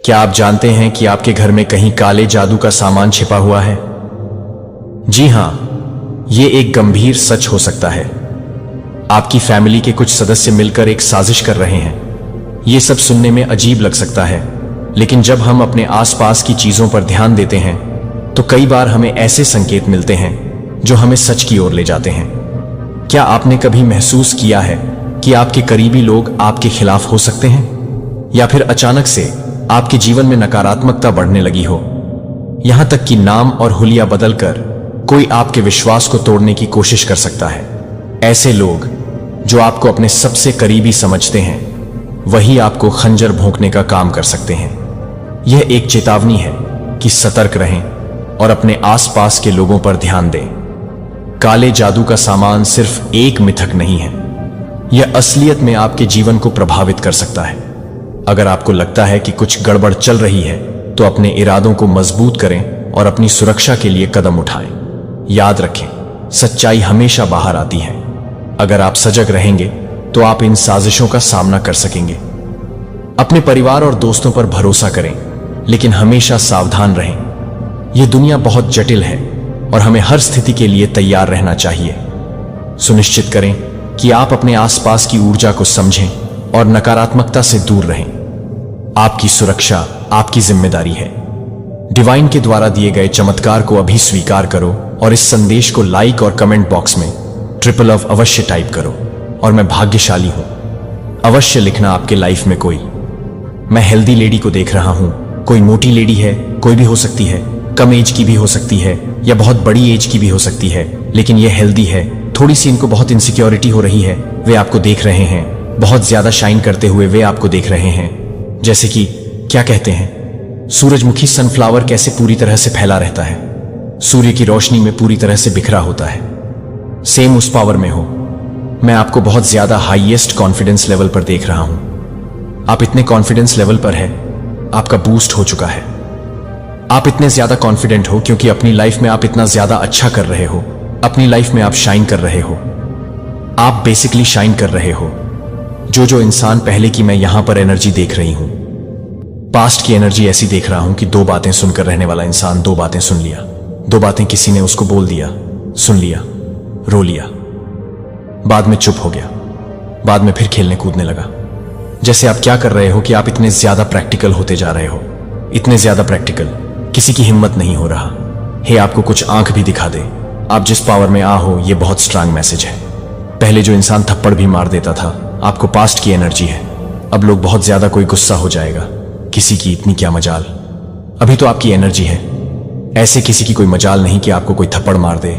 क्या आप जानते हैं कि आपके घर में कहीं काले जादू का सामान छिपा हुआ है? जी हां, ये एक गंभीर सच हो सकता है। आपकी फैमिली के कुछ सदस्य मिलकर एक साजिश कर रहे हैं। ये सब सुनने में अजीब लग सकता है, लेकिन जब हम अपने आसपास की चीजों पर ध्यान देते हैं तो कई बार हमें ऐसे संकेत मिलते हैं जो हमें सच की ओर ले जाते हैं। क्या आपने कभी महसूस किया है कि आपके करीबी लोग आपके खिलाफ हो सकते हैं, या फिर अचानक से आपके जीवन में नकारात्मकता बढ़ने लगी हो, यहां तक कि नाम और हुलिया बदलकर कोई आपके विश्वास को तोड़ने की कोशिश कर सकता है? ऐसे लोग जो आपको अपने सबसे करीबी समझते हैं, वही आपको खंजर भोंकने का काम कर सकते हैं। यह एक चेतावनी है कि सतर्क रहें और अपने आसपास के लोगों पर ध्यान दें। काले जादू का सामान सिर्फ एक मिथक नहीं है, यह असलियत में आपके जीवन को प्रभावित कर सकता है। अगर आपको लगता है कि कुछ गड़बड़ चल रही है, तो अपने इरादों को मजबूत करें और अपनी सुरक्षा के लिए कदम उठाएं। याद रखें, सच्चाई हमेशा बाहर आती है। अगर आप सजग रहेंगे तो आप इन साजिशों का सामना कर सकेंगे। अपने परिवार और दोस्तों पर भरोसा करें, लेकिन हमेशा सावधान रहें। यह दुनिया बहुत जटिल है और हमें हर स्थिति के लिए तैयार रहना चाहिए। सुनिश्चित करें कि आप अपने आसपास की ऊर्जा को समझें और नकारात्मकता से दूर रहें। आपकी सुरक्षा आपकी जिम्मेदारी है। डिवाइन के द्वारा दिए गए चमत्कार को अभी स्वीकार करो और इस संदेश को लाइक और कमेंट बॉक्स में ट्रिपल ऑफ अवश्य टाइप करो। और मैं भाग्यशाली हूं, अवश्य लिखना आपके लाइफ में कोई। मैं हेल्दी लेडी को देख रहा हूं। कोई मोटी लेडी है, कोई भी हो सकती है, कम एज की भी हो सकती है या बहुत बड़ी एज की भी हो सकती है, लेकिन ये हेल्दी है। थोड़ी सी इनको बहुत इनसिक्योरिटी हो रही है, वे आपको देख रहे हैं। बहुत ज्यादा शाइन करते हुए वे आपको देख रहे हैं। जैसे कि क्या कहते हैं, सूरजमुखी सनफ्लावर कैसे पूरी तरह से फैला रहता है, सूर्य की रोशनी में पूरी तरह से बिखरा होता है। सेम उस पावर में हो। मैं आपको बहुत ज्यादा हाईएस्ट कॉन्फिडेंस लेवल पर देख रहा हूं। आप इतने कॉन्फिडेंस लेवल पर है, आपका बूस्ट हो चुका है। आप इतने ज्यादा कॉन्फिडेंट हो क्योंकि अपनी लाइफ में आप इतना ज्यादा अच्छा कर रहे हो। अपनी लाइफ में आप शाइन कर रहे हो। आप बेसिकली शाइन कर रहे हो। जो इंसान पहले की मैं यहां पर एनर्जी देख रही हूं, पास्ट की एनर्जी ऐसी देख रहा हूं कि दो बातें सुनकर रहने वाला इंसान दो बातें सुन लिया। दो बातें किसी ने उसको बोल दिया, सुन लिया, रो लिया, बाद में चुप हो गया, बाद में फिर खेलने कूदने लगा। जैसे आप क्या कर रहे हो कि आप इतने ज्यादा प्रैक्टिकल होते जा रहे हो, इतने ज्यादा प्रैक्टिकल, किसी की हिम्मत नहीं हो रहा। हे आपको कुछ आंख भी दिखा दे, आप जिस पावर में आ हो, यह बहुत स्ट्रांग मैसेज है। पहले जो इंसान थप्पड़ भी मार देता था, आपको पास्ट की एनर्जी है। अब लोग बहुत ज्यादा कोई गुस्सा हो जाएगा, किसी की इतनी क्या मजाल। अभी तो आपकी एनर्जी है। ऐसे किसी की कोई मजाल नहीं कि आपको कोई थप्पड़ मार दे,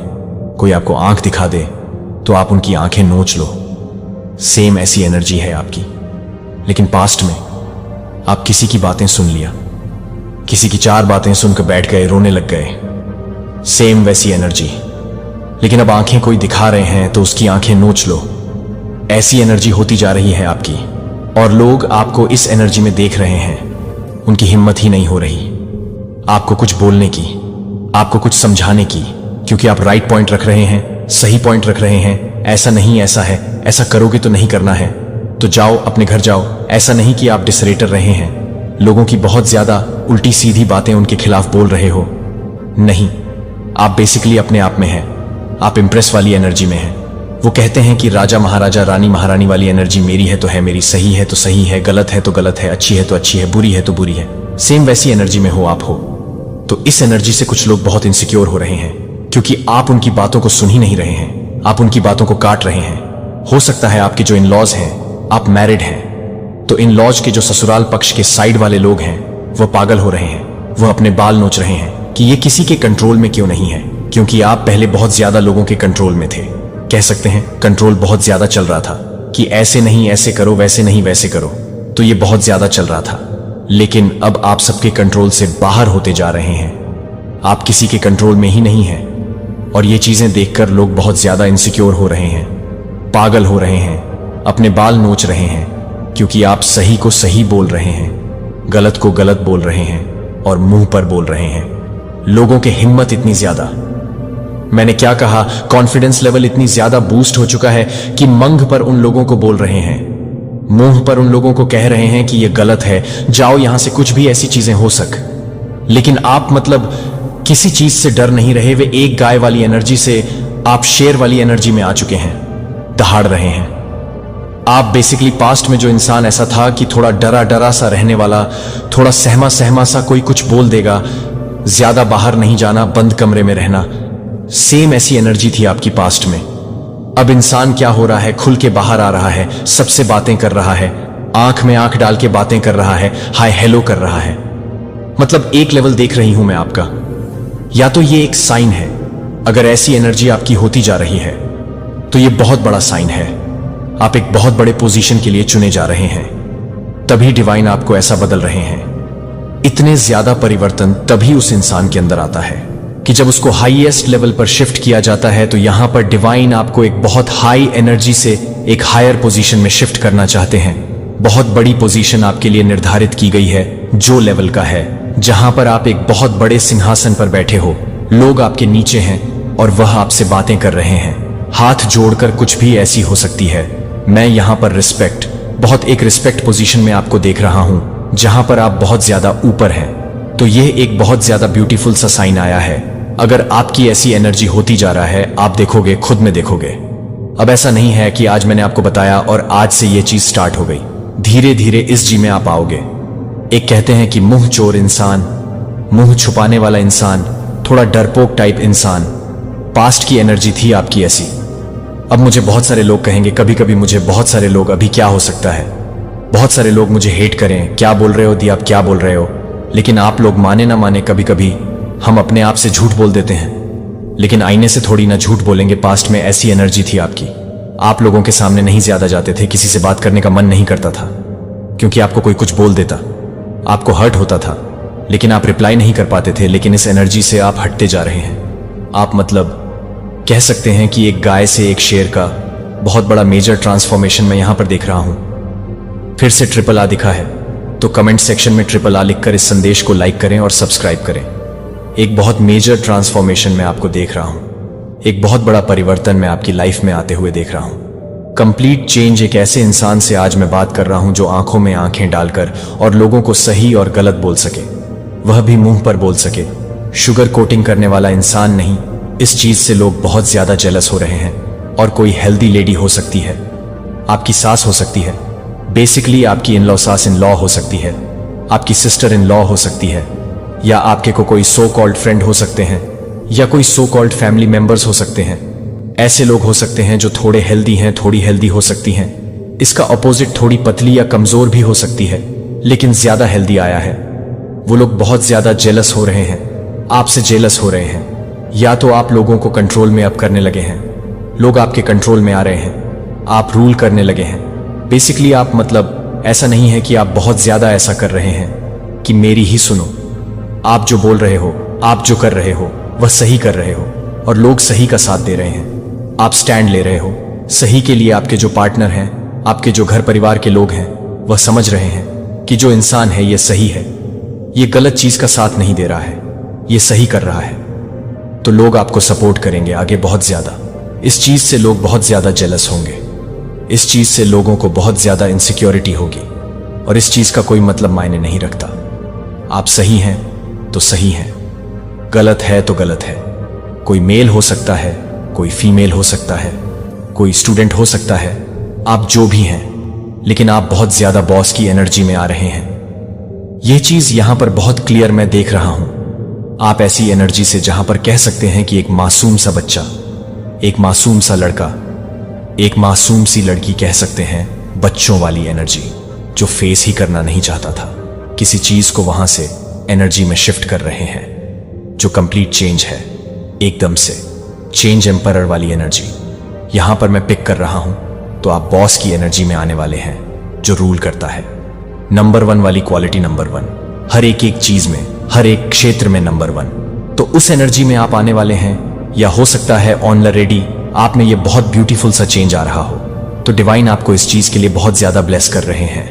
कोई आपको आंख दिखा दे तो आप उनकी आंखें नोच लो। सेम ऐसी एनर्जी है आपकी। लेकिन पास्ट में आप किसी की बातें सुन लिया, किसी की चार बातें सुनकर बैठ गए, रोने लग गए। सेम वैसी एनर्जी। लेकिन अब आंखें कोई दिखा रहे हैं तो उसकी आंखें नोच लो। ऐसी एनर्जी होती जा रही है आपकी, और लोग आपको इस एनर्जी में देख रहे हैं। उनकी हिम्मत ही नहीं हो रही आपको कुछ बोलने की, आपको कुछ समझाने की, क्योंकि आप राइट पॉइंट रख रहे हैं, सही पॉइंट रख रहे हैं। ऐसा नहीं, ऐसा है, ऐसा करोगे तो नहीं करना है, तो जाओ अपने घर जाओ। ऐसा नहीं कि आप डिसरेटर रहे हैं, लोगों की बहुत ज्यादा उल्टी सीधी बातें उनके खिलाफ बोल रहे हो। नहीं, आप बेसिकली अपने आप में हैं। आप इंप्रेस वाली एनर्जी में हैं। वो कहते हैं कि राजा महाराजा रानी महारानी वाली एनर्जी मेरी है तो है मेरी, सही है तो सही है, गलत है तो गलत है, अच्छी है तो अच्छी है, बुरी है तो बुरी है। सेम वैसी एनर्जी में हो आप हो। तो इस एनर्जी से कुछ लोग बहुत इनसिक्योर हो रहे हैं, क्योंकि आप उनकी बातों को सुन ही नहीं रहे हैं, आप उनकी बातों को काट रहे हैं। हो सकता है आपके जो इन लॉज हैं, आप मैरिड हैं, तो इन लॉज के जो ससुराल पक्ष के साइड वाले लोग हैं, वो पागल हो रहे हैं। वो अपने बाल नोच रहे हैं कि ये किसी के कंट्रोल में क्यों नहीं है, क्योंकि आप पहले बहुत ज्यादा लोगों के कंट्रोल में थे। कह सकते हैं कंट्रोल बहुत ज्यादा चल रहा था कि ऐसे नहीं ऐसे करो, वैसे नहीं वैसे करो, तो ये बहुत ज्यादा चल रहा था। लेकिन अब आप सबके कंट्रोल से बाहर होते जा रहे हैं। आप किसी के कंट्रोल में ही नहीं हैं, और ये चीजें देखकर लोग बहुत ज्यादा इनसिक्योर हो रहे हैं, पागल हो रहे हैं, अपने बाल नोच रहे हैं, क्योंकि आप सही को सही बोल रहे हैं, गलत को गलत बोल रहे हैं और मुंह पर बोल रहे हैं। लोगों की हिम्मत इतनी ज्यादा, मैंने क्या कहा, कॉन्फिडेंस लेवल इतनी ज्यादा बूस्ट हो चुका है कि मंग पर उन लोगों को बोल रहे हैं। मुंह पर उन लोगों को कह रहे हैं कि ये गलत है, जाओ यहां से, कुछ भी ऐसी चीजें हो सक। लेकिन आप मतलब किसी चीज से डर नहीं रहे। वे एक गाय वाली एनर्जी से आप शेर वाली एनर्जी में आ चुके हैं, दहाड़ रहे हैं। आप बेसिकली पास्ट में जो इंसान ऐसा था कि थोड़ा डरा डरा सा रहने वाला, थोड़ा सहमा सहमा सा, कोई कुछ बोल देगा, ज्यादा बाहर नहीं जाना, बंद कमरे में रहना, सेम ऐसी एनर्जी थी आपकी पास्ट में। अब इंसान क्या हो रहा है, खुल के बाहर आ रहा है, सबसे बातें कर रहा है, आंख में आंख डाल के बातें कर रहा है, हाय हेलो कर रहा है। मतलब एक लेवल देख रही हूं मैं आपका। या तो ये एक साइन है, अगर ऐसी एनर्जी आपकी होती जा रही है तो ये बहुत बड़ा साइन है, आप एक बहुत बड़े पोजीशन के लिए चुने जा रहे हैं। तभी डिवाइन आपको ऐसा बदल रहे हैं। इतने ज्यादा परिवर्तन तभी उस इंसान के अंदर आता है कि जब उसको हाईएस्ट लेवल पर शिफ्ट किया जाता है। तो यहां पर डिवाइन आपको एक बहुत हाई एनर्जी से एक हायर पोजीशन में शिफ्ट करना चाहते हैं। बहुत बड़ी पोजीशन आपके लिए निर्धारित की गई है, जो लेवल का है, जहां पर आप एक बहुत बड़े सिंहासन पर बैठे हो, लोग आपके नीचे हैं और वह आपसे बातें कर रहे हैं, हाथ जोड़कर कुछ भी ऐसी हो सकती है। मैं यहां पर रिस्पेक्ट, बहुत एक रिस्पेक्ट पोजीशन में आपको देख रहा हूं, जहां पर आप बहुत ज्यादा ऊपर हैं। तो यह एक बहुत ज्यादा ब्यूटीफुल सा साइन आया है। अगर आपकी ऐसी एनर्जी होती जा रहा है, आप देखोगे, खुद में देखोगे। अब ऐसा नहीं है कि आज मैंने आपको बताया और आज से यह चीज स्टार्ट हो गई। धीरे धीरे इस जी में आप आओगे। एक कहते हैं कि मुंह चोर इंसान, मुंह छुपाने वाला इंसान, थोड़ा डरपोक टाइप इंसान, पास्ट की एनर्जी थी आपकी ऐसी। अब मुझे बहुत सारे लोग कहेंगे, कभी कभी मुझे बहुत सारे लोग, अभी क्या हो सकता है, बहुत सारे लोग मुझे हेट करें, क्या बोल रहे हो दी, आप क्या बोल रहे हो। लेकिन आप लोग माने ना माने, कभी कभी हम अपने आप से झूठ बोल देते हैं, लेकिन आईने से थोड़ी ना झूठ बोलेंगे। पास्ट में ऐसी एनर्जी थी आपकी, आप लोगों के सामने नहीं ज्यादा जाते थे, किसी से बात करने का मन नहीं करता था, क्योंकि आपको कोई कुछ बोल देता, आपको हर्ट होता था, लेकिन आप रिप्लाई नहीं कर पाते थे। लेकिन इस एनर्जी से आप हटते जा रहे हैं। आप मतलब कह सकते हैं कि एक गाय से एक शेर का बहुत बड़ा मेजर ट्रांसफॉर्मेशन मैं यहां पर देख रहा हूं। फिर से ट्रिपल आ दिखा है तो कमेंट सेक्शन में ट्रिपल आ लिखकर इस संदेश को लाइक करें और सब्सक्राइब करें। एक बहुत मेजर ट्रांसफॉर्मेशन मैं आपको देख रहा हूं, एक बहुत बड़ा परिवर्तन मैं आपकी लाइफ में आते हुए देख रहा हूं। Complete change. एक ऐसे इंसान से आज मैं बात कर रहा हूं जो आंखों में आंखें डालकर और लोगों को सही और गलत बोल सके, वह भी मुंह पर बोल सके। शुगर कोटिंग करने वाला इंसान नहीं। इस चीज से लोग बहुत ज्यादा जेलस हो रहे हैं। और कोई हेल्दी लेडी हो सकती है, आपकी सास हो सकती है, बेसिकली आपकी इन लॉ सास इन लॉ हो सकती है, आपकी सिस्टर इन लॉ हो सकती है, या आपके को कोई सो कॉल्ड फ्रेंड हो सकते हैं, या कोई सो कॉल्ड फैमिली मेंबर्स हो सकते हैं। ऐसे लोग हो सकते हैं जो थोड़े हेल्दी हैं, थोड़ी हेल्दी हो सकती हैं। इसका अपोजिट थोड़ी पतली या कमजोर भी हो सकती है, लेकिन ज्यादा हेल्दी आया है। वो लोग बहुत ज्यादा जेलस हो रहे हैं, आपसे जेलस हो रहे हैं। या तो आप लोगों को कंट्रोल में अब करने लगे हैं, लोग आपके कंट्रोल में आ रहे हैं, आप रूल करने लगे हैं। बेसिकली आप मतलब ऐसा नहीं है कि आप बहुत ज्यादा ऐसा कर रहे हैं कि मेरी ही सुनो। आप जो बोल रहे हो, आप जो कर रहे हो, वह सही कर रहे हो और लोग सही का साथ दे रहे हैं। आप स्टैंड ले रहे हो सही के लिए। आपके जो पार्टनर हैं, आपके जो घर परिवार के लोग हैं, वह समझ रहे हैं कि जो इंसान है ये सही है, ये गलत चीज का साथ नहीं दे रहा है, ये सही कर रहा है। तो लोग आपको सपोर्ट करेंगे आगे बहुत ज्यादा। इस चीज से लोग बहुत ज्यादा जेलस होंगे, इस चीज से लोगों को बहुत ज्यादा इनसिक्योरिटी होगी और इस चीज का कोई मतलब मायने नहीं रखता। आप सही हैं तो सही हैं, गलत है तो गलत है। कोई मेल हो सकता है, कोई फीमेल हो सकता है, कोई स्टूडेंट हो सकता है, आप जो भी हैं, लेकिन आप बहुत ज्यादा बॉस की एनर्जी में आ रहे हैं। यह चीज यहां पर बहुत क्लियर मैं देख रहा हूं। आप ऐसी एनर्जी से जहां पर कह सकते हैं कि एक मासूम सा बच्चा, एक मासूम सा लड़का, एक मासूम सी लड़की, कह सकते हैं बच्चों वाली एनर्जी, जो फेस ही करना नहीं चाहता था, किसी चीज को वहां से एनर्जी में शिफ्ट कर रहे हैं, जो कंप्लीट चेंज है। एकदम से चेंज एम्परर वाली एनर्जी यहां पर मैं पिक कर रहा हूं। तो आप बॉस की एनर्जी में आने वाले हैं, जो रूल करता है। नंबर 1 वाली क्वालिटी, नंबर 1 हर एक चीज में, हर एक क्षेत्र में नंबर 1। तो उस एनर्जी में आप आने वाले हैं, या हो सकता है ऑलरेडी आप में ये बहुत ब्यूटीफुल सा चेंज आ रहा हो। तो डिवाइन आपको इस चीज के लिए बहुत ज्यादा ब्लेस कर रहे हैं।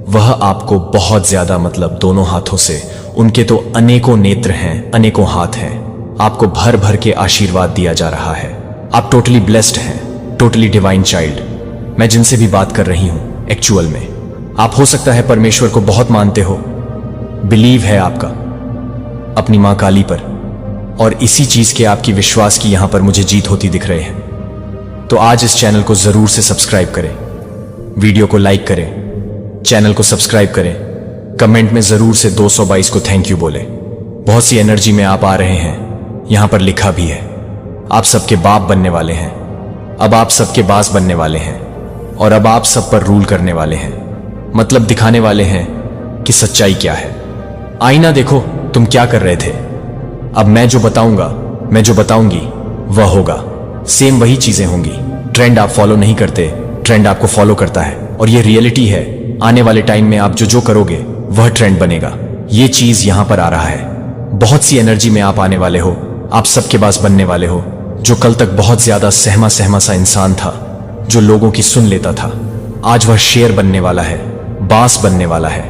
वह आपको बहुत ज्यादा मतलब दोनों हाथों से, उनके तो अनेकों नेत्र हैं, अनेकों हाथ हैं, आपको भर भर के आशीर्वाद दिया जा रहा है। आप टोटली ब्लेस्ड हैं, टोटली डिवाइन चाइल्ड। मैं जिनसे भी बात कर रही हूं, एक्चुअल में आप हो सकता है परमेश्वर को बहुत मानते हो, बिलीव है आपका अपनी मां काली पर, और इसी चीज के आपकी विश्वास की यहां पर मुझे जीत होती दिख रहे हैं। तो आज इस चैनल को जरूर से सब्सक्राइब करें, वीडियो को लाइक करें, चैनल को सब्सक्राइब करें, कमेंट में जरूर से 222 को थैंक यू बोले। बहुत सी एनर्जी में आप आ रहे हैं, यहां पर लिखा भी है आप सबके बाप बनने वाले हैं, अब आप सबके बास बनने वाले हैं, और अब आप सब पर रूल करने वाले हैं, मतलब दिखाने वाले हैं कि सच्चाई क्या है। आईना देखो तुम क्या कर रहे थे, अब मैं जो बताऊंगा, मैं जो बताऊंगी वह होगा, सेम वही चीजें होंगी। ट्रेंड आप फॉलो नहीं करते, ट्रेंड आपको फॉलो करता है, और ये रियलिटी है। आने वाले टाइम में आप जो करोगे वह ट्रेंड बनेगा। ये चीज यहां पर आ रहा है। बहुत सी एनर्जी में आप आने वाले हो, आप सबके पास बनने वाले हो। जो कल तक बहुत ज्यादा सहमा सहमा सा इंसान था, जो लोगों की सुन लेता था, आज वह शेर बनने वाला है, बास बनने वाला है।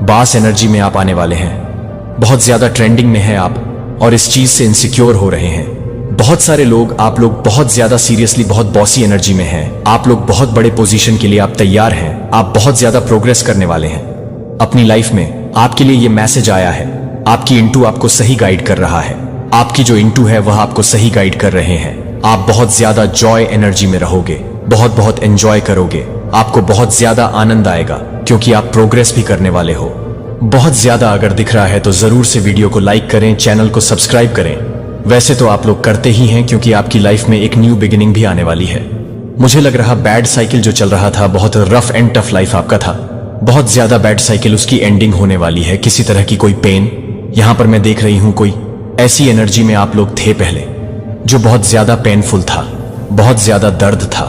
बास एनर्जी में आप आने वाले हैं। बहुत ज्यादा ट्रेंडिंग में है आप, और इस चीज से इनसिक्योर हो रहे हैं। बहुत सारे लोग, आप लोग बहुत ज्यादा सीरियसली बहुत बॉसी एनर्जी में हैं। आप लोग बहुत बड़े पोजीशन के लिए आप तैयार हैं। आप बहुत ज्यादा प्रोग्रेस करने वाले हैं अपनी लाइफ में। आपके लिए ये मैसेज आया है, आपकी इंटू आपको सही गाइड कर रहा है। आपकी जो इंटू है वह आपको सही गाइड कर रहे हैं। आप बहुत ज्यादा जॉय एनर्जी में रहोगे, बहुत बहुत एंजॉय करोगे। आपको बहुत ज्यादा आनंद आएगा क्योंकि आप प्रोग्रेस भी करने वाले हो। बहुत ज्यादा अगर दिख रहा है तो जरूर से वीडियो को लाइक करें, चैनल को सब्सक्राइब करें। वैसे तो आप लोग करते ही हैं क्योंकि आपकी लाइफ में एक न्यू बिगिनिंग भी आने वाली है। मुझे लग रहा बैड साइकिल जो चल रहा था, बहुत रफ एंड टफ लाइफ आपका था, बहुत ज्यादा बैड साइकिल, उसकी एंडिंग होने वाली है। किसी तरह की कोई पेन यहां पर मैं देख रही हूं, कोई ऐसी एनर्जी में आप लोग थे पहले जो बहुत ज्यादा पेनफुल था, बहुत ज्यादा दर्द था,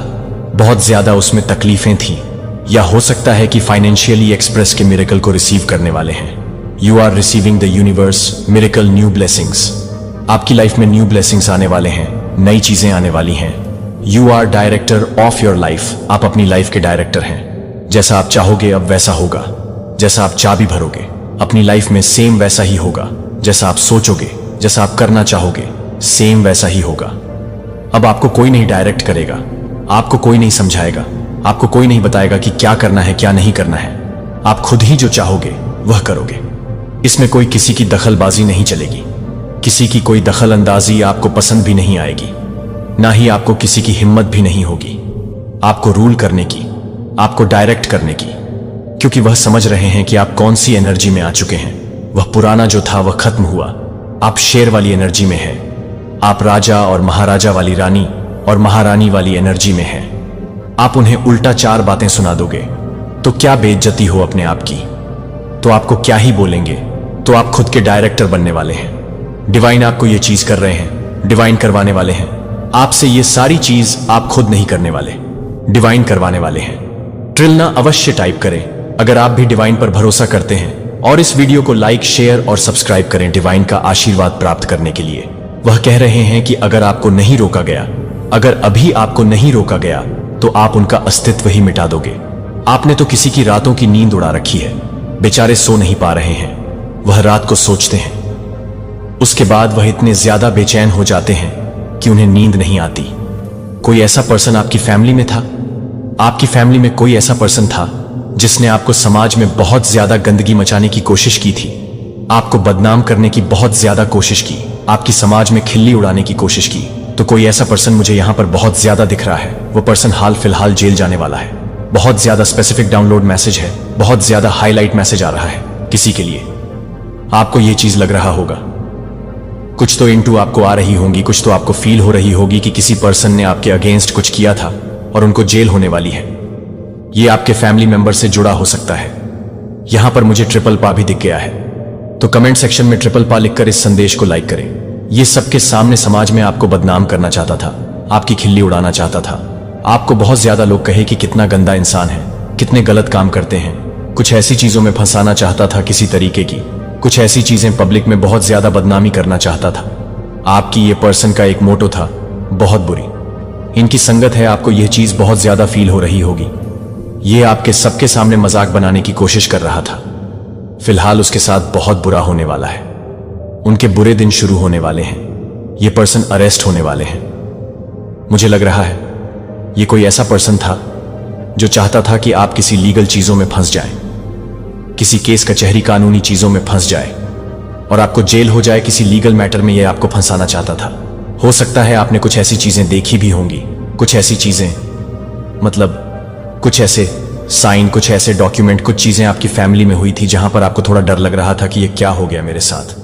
बहुत ज्यादा उसमें तकलीफें थी, या हो सकता है कि फाइनेंशियली एक्सप्रेस के मिरेकल को रिसीव करने वाले हैं। You are receiving the universe miracle new blessings. आपकी लाइफ में न्यू ब्लेसिंग्स आने वाले हैं, नई चीजें आने वाली हैं। You are director of your life. आप अपनी लाइफ के डायरेक्टर हैं। जैसा आप चाहोगे अब वैसा होगा। जैसा आप चाबी भरोगे अपनी लाइफ में सेम वैसा ही होगा। जैसा आप सोचोगे, जैसा आप करना चाहोगे, सेम वैसा ही होगा। अब आपको कोई नहीं डायरेक्ट करेगा, आपको कोई नहीं समझाएगा, आपको कोई नहीं बताएगा कि क्या करना है क्या नहीं करना है। आप खुद ही जो चाहोगे वह करोगे। इसमें कोई किसी की दखलबाजी नहीं चलेगी, किसी की कोई दखल अंदाजी आपको पसंद भी नहीं आएगी, ना ही आपको किसी की हिम्मत भी नहीं होगी आपको रूल करने की, आपको डायरेक्ट करने की, क्योंकि वह समझ रहे हैं कि आप कौन सी एनर्जी में आ चुके हैं। वह पुराना जो था वह खत्म हुआ। आप शेर वाली एनर्जी में हैं। आप राजा और महाराजा वाली, रानी और महारानी वाली एनर्जी में हैं। आप उन्हें उल्टा 4 बातें सुना दोगे तो क्या बेइज्जती हो अपने आप की, तो आपको क्या ही बोलेंगे। तो आप खुद के डायरेक्टर बनने वाले हैं। डिवाइन आपको ये चीज कर रहे हैं, डिवाइन करवाने वाले हैं आपसे। ये सारी चीज आप खुद नहीं करने वाले, डिवाइन करवाने वाले हैं। ट्रिलना अवश्य टाइप करें अगर आप भी डिवाइन पर भरोसा करते हैं, और इस वीडियो को लाइक, शेयर और सब्सक्राइब करें डिवाइन का आशीर्वाद प्राप्त करने के लिए। वह कह रहे हैं कि अगर आपको नहीं रोका गया, अगर अभी आपको नहीं रोका गया, तो आप उनका अस्तित्व ही मिटा दोगे। आपने तो किसी की रातों की नींद उड़ा रखी है, बेचारे सो नहीं पा रहे हैं। वह रात को सोचते हैं, उसके बाद वह इतने ज्यादा बेचैन हो जाते हैं कि उन्हें नींद नहीं आती। कोई ऐसा पर्सन आपकी फैमिली में था, आपकी फैमिली में कोई ऐसा पर्सन था जिसने आपको समाज में बहुत ज्यादा गंदगी मचाने की कोशिश की थी, आपको बदनाम करने की बहुत ज्यादा कोशिश की, आपकी समाज में खिल्ली उड़ाने की कोशिश की। तो कोई ऐसा पर्सन मुझे यहां पर बहुत ज्यादा दिख रहा है। वो पर्सन हाल फिलहाल जेल जाने वाला है। बहुत ज्यादा स्पेसिफिक डाउनलोड मैसेज है, बहुत ज्यादा हाईलाइट मैसेज आ रहा है किसी के लिए। आपको यह चीज लग रहा होगा, कुछ तो इंटू आपको आ रही होंगी, कुछ तो आपको फील हो रही होगी कि किसी पर्सन ने आपके अगेंस्ट कुछ किया था और उनको जेल होने वाली है। ये आपके फैमिली मेंबर से जुड़ा हो सकता है। यहां पर मुझे ट्रिपल पा भी दिख गया है, तो कमेंट सेक्शन में ट्रिपल पा लिखकर इस संदेश को लाइक करें। ये सबके सामने समाज में आपको बदनाम करना चाहता था, आपकी खिल्ली उड़ाना चाहता था। आपको बहुत ज्यादा लोग कहे कि कितना गंदा इंसान है, कितने गलत काम करते हैं। कुछ ऐसी चीजों में फंसाना चाहता था किसी तरीके की, कुछ ऐसी चीजें पब्लिक में बहुत ज्यादा बदनामी करना चाहता था। आपकी ये पर्सन का एक मोटो था, बहुत बुरी। इनकी संगत है, आपको यह चीज बहुत ज्यादा फील हो रही होगी। ये आपके सबके सामने मजाक बनाने की कोशिश कर रहा था। फिलहाल उसके साथ बहुत बुरा होने वाला है। उनके बुरे दिन शुरू होने वाले हैं। ये पर्सन अरेस्ट होने वाले हैं। मुझे लग रहा है ये कोई ऐसा पर्सन था जो चाहता था कि आप किसी लीगल चीजों में फंस जाएं, किसी केस कचहरी कानूनी चीजों में फंस जाए और आपको जेल हो जाए किसी लीगल मैटर में। यह आपको फंसाना चाहता था। हो सकता है आपने कुछ ऐसी चीजें देखी भी होंगी, कुछ ऐसी चीजें, मतलब कुछ ऐसे साइन, कुछ ऐसे डॉक्यूमेंट, कुछ चीजें आपकी फैमिली में हुई थी जहां पर आपको थोड़ा डर लग रहा था कि ये क्या हो गया मेरे साथ।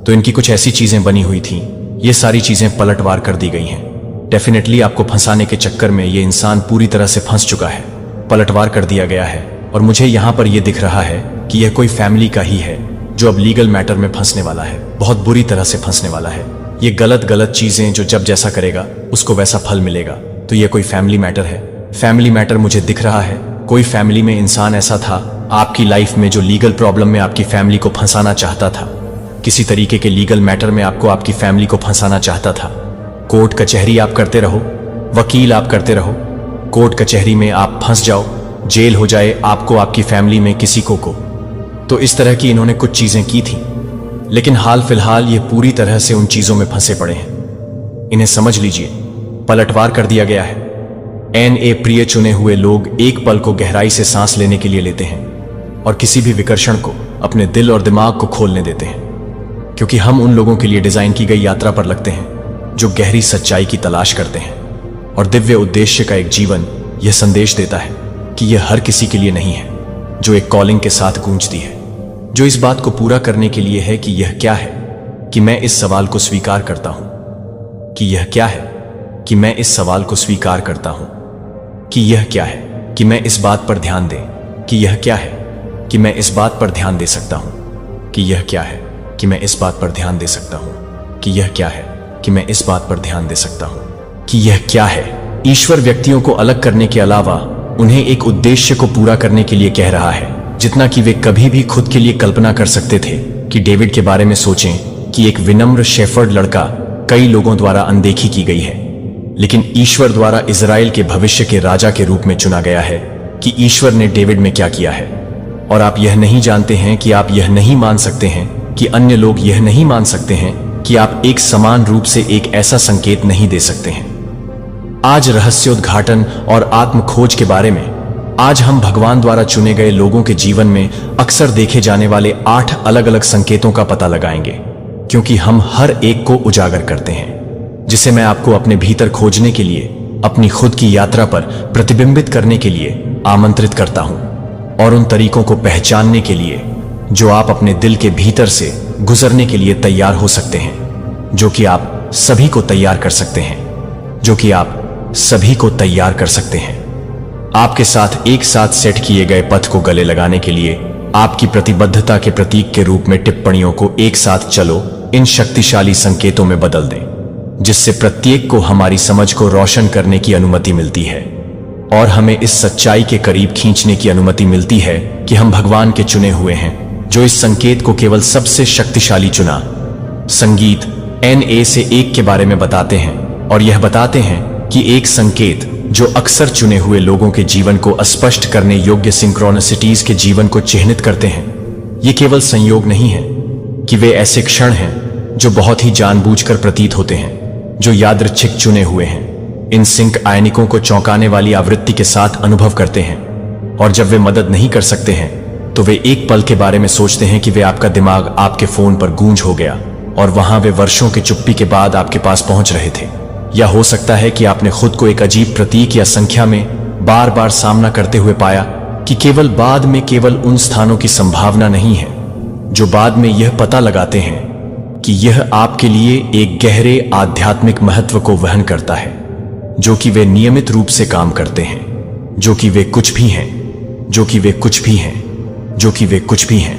तो इनकी कुछ ऐसी चीजें बनी हुई थी। ये सारी चीजें पलटवार कर दी गई हैं। डेफिनेटली आपको फंसाने के चक्कर में ये इंसान पूरी तरह से फंस चुका है, पलटवार कर दिया गया है। और मुझे यहां पर यह दिख रहा है कि यह कोई फैमिली का ही है जो अब लीगल मैटर में फंसने वाला है, बहुत बुरी तरह से फंसने वाला है। ये गलत चीजें जो जब जैसा करेगा उसको वैसा फल मिलेगा। तो ये कोई फैमिली मैटर है। फैमिली मैटर मुझे दिख रहा है। कोई फैमिली में इंसान ऐसा था आपकी लाइफ में जो लीगल प्रॉब्लम में आपकी फैमिली को फंसाना चाहता था। किसी तरीके के लीगल मैटर में आपको आपकी फैमिली को फंसाना चाहता था। कोर्ट कचहरी आप करते रहो, वकील आप करते रहो, कोर्ट कचहरी में आप फंस जाओ, जेल हो जाए आपको, आपकी फैमिली में किसी को। तो इस तरह की इन्होंने कुछ चीजें की थी, लेकिन हाल फिलहाल ये पूरी तरह से उन चीजों में फंसे पड़े हैं। इन्हें समझ लीजिए, पलटवार कर दिया गया है। NA प्रिय चुने हुए लोग एक पल को गहराई से सांस लेने के लिए लेते हैं और किसी भी विकर्षण को अपने दिल और दिमाग को खोलने देते हैं, क्योंकि हम उन लोगों के लिए डिजाइन की गई यात्रा पर लगते हैं जो गहरी सच्चाई की तलाश करते हैं और दिव्य उद्देश्य का एक जीवन। यह संदेश देता है कि यह हर किसी के लिए नहीं है, जो एक कॉलिंग के साथ गूंजती है, जो इस बात को पूरा करने के लिए है कि यह क्या है कि मैं इस सवाल को स्वीकार करता हूं, कि यह क्या है कि मैं इस सवाल को स्वीकार करता हूं, कि यह क्या है कि मैं इस बात पर ध्यान दें, कि यह क्या है कि मैं इस बात पर ध्यान दे सकता हूं, कि यह क्या है कि मैं इस बात पर ध्यान दे सकता हूं, कि यह क्या है कि मैं इस बात पर ध्यान दे सकता हूं, कि यह क्या है। ईश्वर व्यक्तियों को अलग करने के अलावा उन्हें एक उद्देश्य को पूरा करने के लिए कह रहा है, जितना कि वे कभी भी खुद के लिए कल्पना कर सकते थे। कि डेविड के बारे में सोचें कि एक विनम्र शेफर्ड लड़का कई लोगों द्वारा अनदेखी की गई है, लेकिन ईश्वर द्वारा इजराइल के भविष्य के राजा के रूप में चुना गया है। कि ईश्वर ने डेविड में क्या किया है। और आप यह नहीं जानते हैं कि आप यह नहीं मान सकते हैं कि अन्य लोग यह नहीं मान सकते हैं कि आप एक समान रूप से एक ऐसा संकेत नहीं दे सकते हैं। आज रहस्योद्घाटन और आत्म खोज के बारे में आज हम भगवान द्वारा चुने गए लोगों के जीवन में अक्सर देखे जाने वाले 8 अलग अलग संकेतों का पता लगाएंगे, क्योंकि हम हर एक को उजागर करते हैं, जिसे मैं आपको अपने भीतर खोजने के लिए, अपनी खुद की यात्रा पर प्रतिबिंबित करने के लिए आमंत्रित करता हूं, और उन तरीकों को पहचानने के लिए जो आप अपने दिल के भीतर से गुजरने के लिए तैयार हो सकते हैं, जो कि आप सभी को तैयार कर सकते हैं, जो कि आप सभी को तैयार कर सकते हैं। आपके साथ एक साथ सेट किए गए पथ को गले लगाने के लिए आपकी प्रतिबद्धता के प्रतीक के रूप में टिप्पणियों को एक साथ चलो इन शक्तिशाली संकेतों में बदल दें, जिससे प्रत्येक को हमारी समझ को रोशन करने की अनुमति मिलती है और हमें इस सच्चाई के करीब खींचने की अनुमति मिलती है कि हम भगवान के चुने हुए हैं, जो इस संकेत को केवल सबसे शक्तिशाली चुना संगीत NA से एक के बारे में बताते हैं और यह बताते हैं कि एक संकेत जो अक्सर चुने हुए लोगों के जीवन को स्पष्ट करने योग्य सिंक्रोनिसिटीज के जीवन को चिह्नित करते हैं। ये केवल संयोग नहीं है कि वे ऐसे क्षण हैं जो बहुत ही जानबूझकर प्रतीत होते हैं, जो यादृच्छिक चुने हुए हैं। इन सिंक आयनिकों को चौंकाने वाली आवृत्ति के साथ अनुभव करते हैं, और जब वे मदद नहीं कर सकते हैं तो वे एक पल के बारे में सोचते हैं कि वे आपका दिमाग आपके फोन पर गूंज हो गया और वहां वे वर्षों की चुप्पी के बाद आपके पास पहुंच रहे थे। या हो सकता है कि आपने खुद को एक अजीब प्रतीक या संख्या में बार बार सामना करते हुए पाया कि केवल बाद में केवल उन स्थानों की संभावना नहीं है जो बाद में यह पता लगाते हैं कि यह आपके लिए एक गहरे आध्यात्मिक महत्व को वहन करता है, जो कि वे नियमित रूप से काम करते हैं, जो कि वे कुछ भी हैं, जो कि वे कुछ भी हैं, जो कि वे कुछ भी हैं,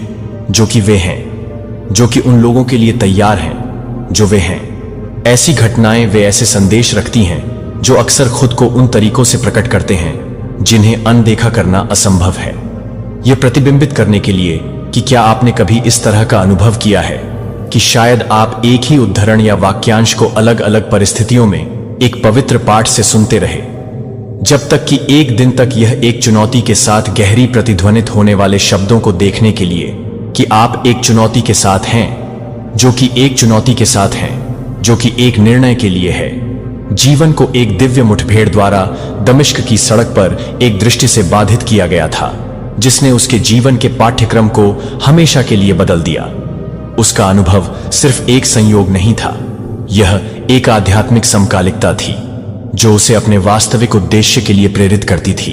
जो कि वे हैं, जो कि उन लोगों के लिए तैयार हैं जो वे हैं। ऐसी घटनाएं वे ऐसे संदेश रखती हैं जो अक्सर खुद को उन तरीकों से प्रकट करते हैं जिन्हें अनदेखा करना असंभव है। यह प्रतिबिंबित करने के लिए कि क्या आपने कभी इस तरह का अनुभव किया है कि शायद आप एक ही उद्धरण या वाक्यांश को अलग अलग परिस्थितियों में एक पवित्र पाठ से सुनते रहे, जब तक कि एक दिन तक यह एक चुनौती के साथ गहरी प्रतिध्वनित होने वाले शब्दों को देखने के लिए कि आप एक चुनौती के साथ हैं, जो कि एक चुनौती के साथ हैं, जो कि एक निर्णय के लिए है, जीवन को एक दिव्य मुठभेड़ द्वारा दमिश्क की सड़क पर एक दृष्टि से बाधित किया गया था, जिसने उसके जीवन के पाठ्यक्रम को हमेशा के लिए बदल दिया। उसका अनुभव सिर्फ एक संयोग नहीं था, यह एक आध्यात्मिक समकालिकता थी जो उसे अपने वास्तविक उद्देश्य के लिए प्रेरित करती थी।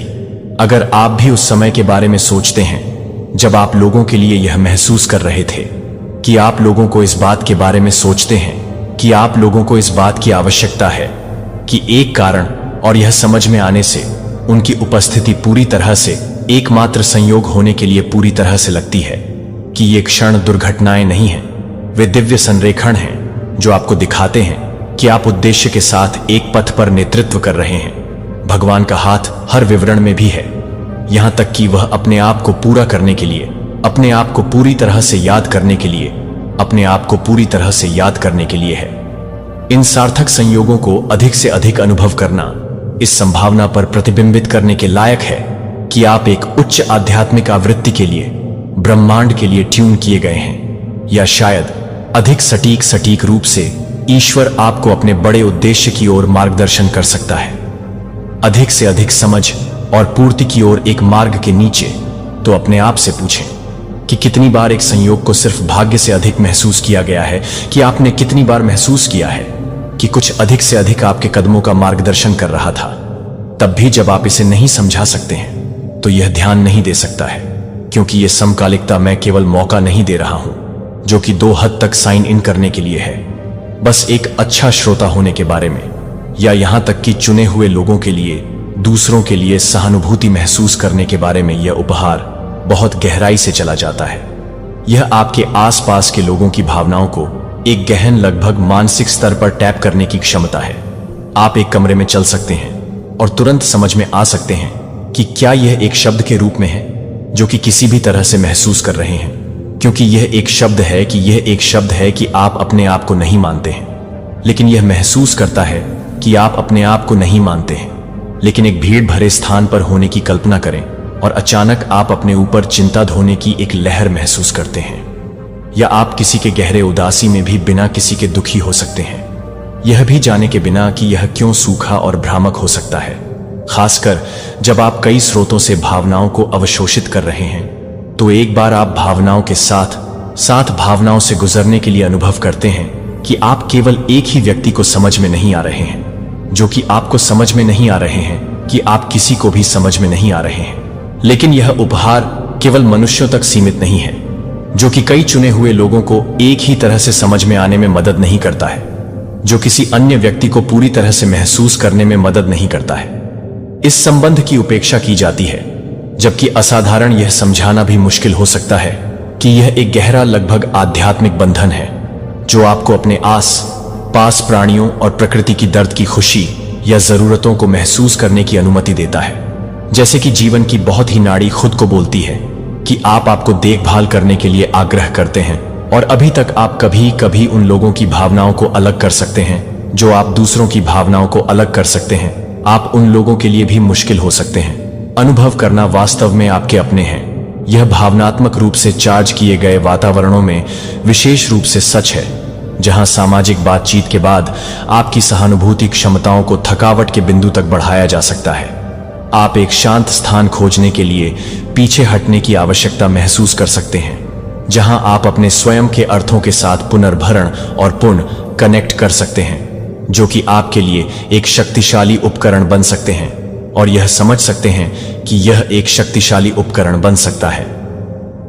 अगर आप भी उस समय के बारे में सोचते हैं जब आप लोगों के लिए यह महसूस कर रहे थे कि आप लोगों को इस बात के बारे में सोचते हैं कि आप लोगों को इस बात की आवश्यकता है कि एक कारण और यह समझ में आने से उनकी उपस्थिति पूरी तरह से एकमात्र संयोग होने के लिए पूरी तरह से लगती है कि ये क्षण दुर्घटनाएं नहीं हैं, वे दिव्य संरेखण हैं जो आपको दिखाते हैं कि आप उद्देश्य के साथ एक पथ पर नेतृत्व कर रहे हैं। भगवान का हाथ हर विवरण में भी है, यहां तक कि वह अपने आप को पूरा करने के लिए, अपने आप को पूरी तरह से याद करने के लिए, अपने आप को पूरी तरह से याद करने के लिए है। इन सार्थक संयोगों को अधिक से अधिक अनुभव करना इस संभावना पर प्रतिबिंबित करने के लायक है कि आप एक उच्च आध्यात्मिक आवृत्ति के लिए, ब्रह्मांड के लिए ट्यून किए गए हैं, या शायद अधिक सटीक रूप से ईश्वर आपको अपने बड़े उद्देश्य की ओर मार्गदर्शन कर सकता है। अधिक से अधिक समझ और पूर्ति की ओर एक मार्ग के नीचे तो अपने आप से पूछें कि कितनी बार एक संयोग को सिर्फ भाग्य से अधिक महसूस किया गया है, कि आपने कितनी बार महसूस किया है कि कुछ अधिक से अधिक आपके कदमों का मार्गदर्शन कर रहा था। तब भी जब आप इसे नहीं समझा सकते हैं तो यह ध्यान नहीं दे सकता है, क्योंकि यह समकालिकता मैं केवल मौका नहीं दे रहा हूं जो कि 2 हद तक साइन इन करने के लिए है, बस एक अच्छा श्रोता होने के बारे में, या यहां तक कि चुने हुए लोगों के लिए, दूसरों के लिए सहानुभूति महसूस करने के बारे में। यह उपहार बहुत गहराई से चला जाता है। यह आपके आसपास के लोगों की भावनाओं को एक गहन, लगभग मानसिक स्तर पर टैप करने की क्षमता है। आप एक कमरे में चल सकते हैं और तुरंत समझ में आ सकते हैं कि क्या यह एक शब्द के रूप में है जो कि किसी भी तरह से महसूस कर रहे हैं, क्योंकि यह एक शब्द है कि यह एक शब्द है कि आप अपने आप को नहीं मानते हैं, लेकिन यह महसूस करता है कि आप अपने आप को नहीं मानते हैं। लेकिन एक भीड़ भरे स्थान पर होने की कल्पना करें और अचानक आप अपने ऊपर चिंता ढोने की एक लहर महसूस करते हैं, या आप किसी के गहरे उदासी में भी बिना किसी के दुखी हो सकते हैं, यह भी जाने के बिना कि यह क्यों सूखा और भ्रामक हो सकता है। खासकर जब आप कई स्रोतों से भावनाओं को अवशोषित कर रहे हैं, तो एक बार आप भावनाओं के साथ भावनाओं से गुजरने के लिए अनुभव करते हैं कि आप केवल एक ही व्यक्ति को समझ में नहीं आ रहे हैं, जो कि आपको समझ में नहीं आ रहे हैं कि आप किसी को भी समझ में नहीं आ रहे हैं। लेकिन यह उपहार केवल मनुष्यों तक सीमित नहीं है, जो कि कई चुने हुए लोगों को एक ही तरह से समझ में आने में मदद नहीं करता है, जो किसी अन्य व्यक्ति को पूरी तरह से महसूस करने में मदद नहीं करता है। इस संबंध की उपेक्षा की जाती है, जबकि असाधारण यह समझाना भी मुश्किल हो सकता है कि यह एक गहरा, लगभग आध्यात्मिक बंधन है जो आपको अपने आस पास प्राणियों और प्रकृति की दर्द की खुशी या जरूरतों को महसूस करने की अनुमति देता है। जैसे कि जीवन की बहुत ही नाड़ी खुद को बोलती है कि आप आपको देखभाल करने के लिए आग्रह करते हैं, और अभी तक आप कभी कभी उन लोगों की भावनाओं को अलग कर सकते हैं जो आप दूसरों की भावनाओं को अलग कर सकते हैं। आप उन लोगों के लिए भी मुश्किल हो सकते हैं। अनुभव करना वास्तव में आपके अपने हैं। यह भावनात्मक रूप से चार्ज किए गए वातावरणों में विशेष रूप से सच है, जहां सामाजिक बातचीत के बाद आपकी सहानुभूति क्षमताओं को थकावट के बिंदु तक बढ़ाया जा सकता है। आप एक शांत स्थान खोजने के लिए पीछे हटने की आवश्यकता महसूस कर सकते हैं, जहां आप अपने स्वयं के अर्थों के साथ पुनर्भरण और पुनः कनेक्ट कर सकते हैं, जो कि आपके लिए एक शक्तिशाली उपकरण बन सकते हैं, और यह समझ सकते हैं कि यह एक शक्तिशाली उपकरण बन सकता है।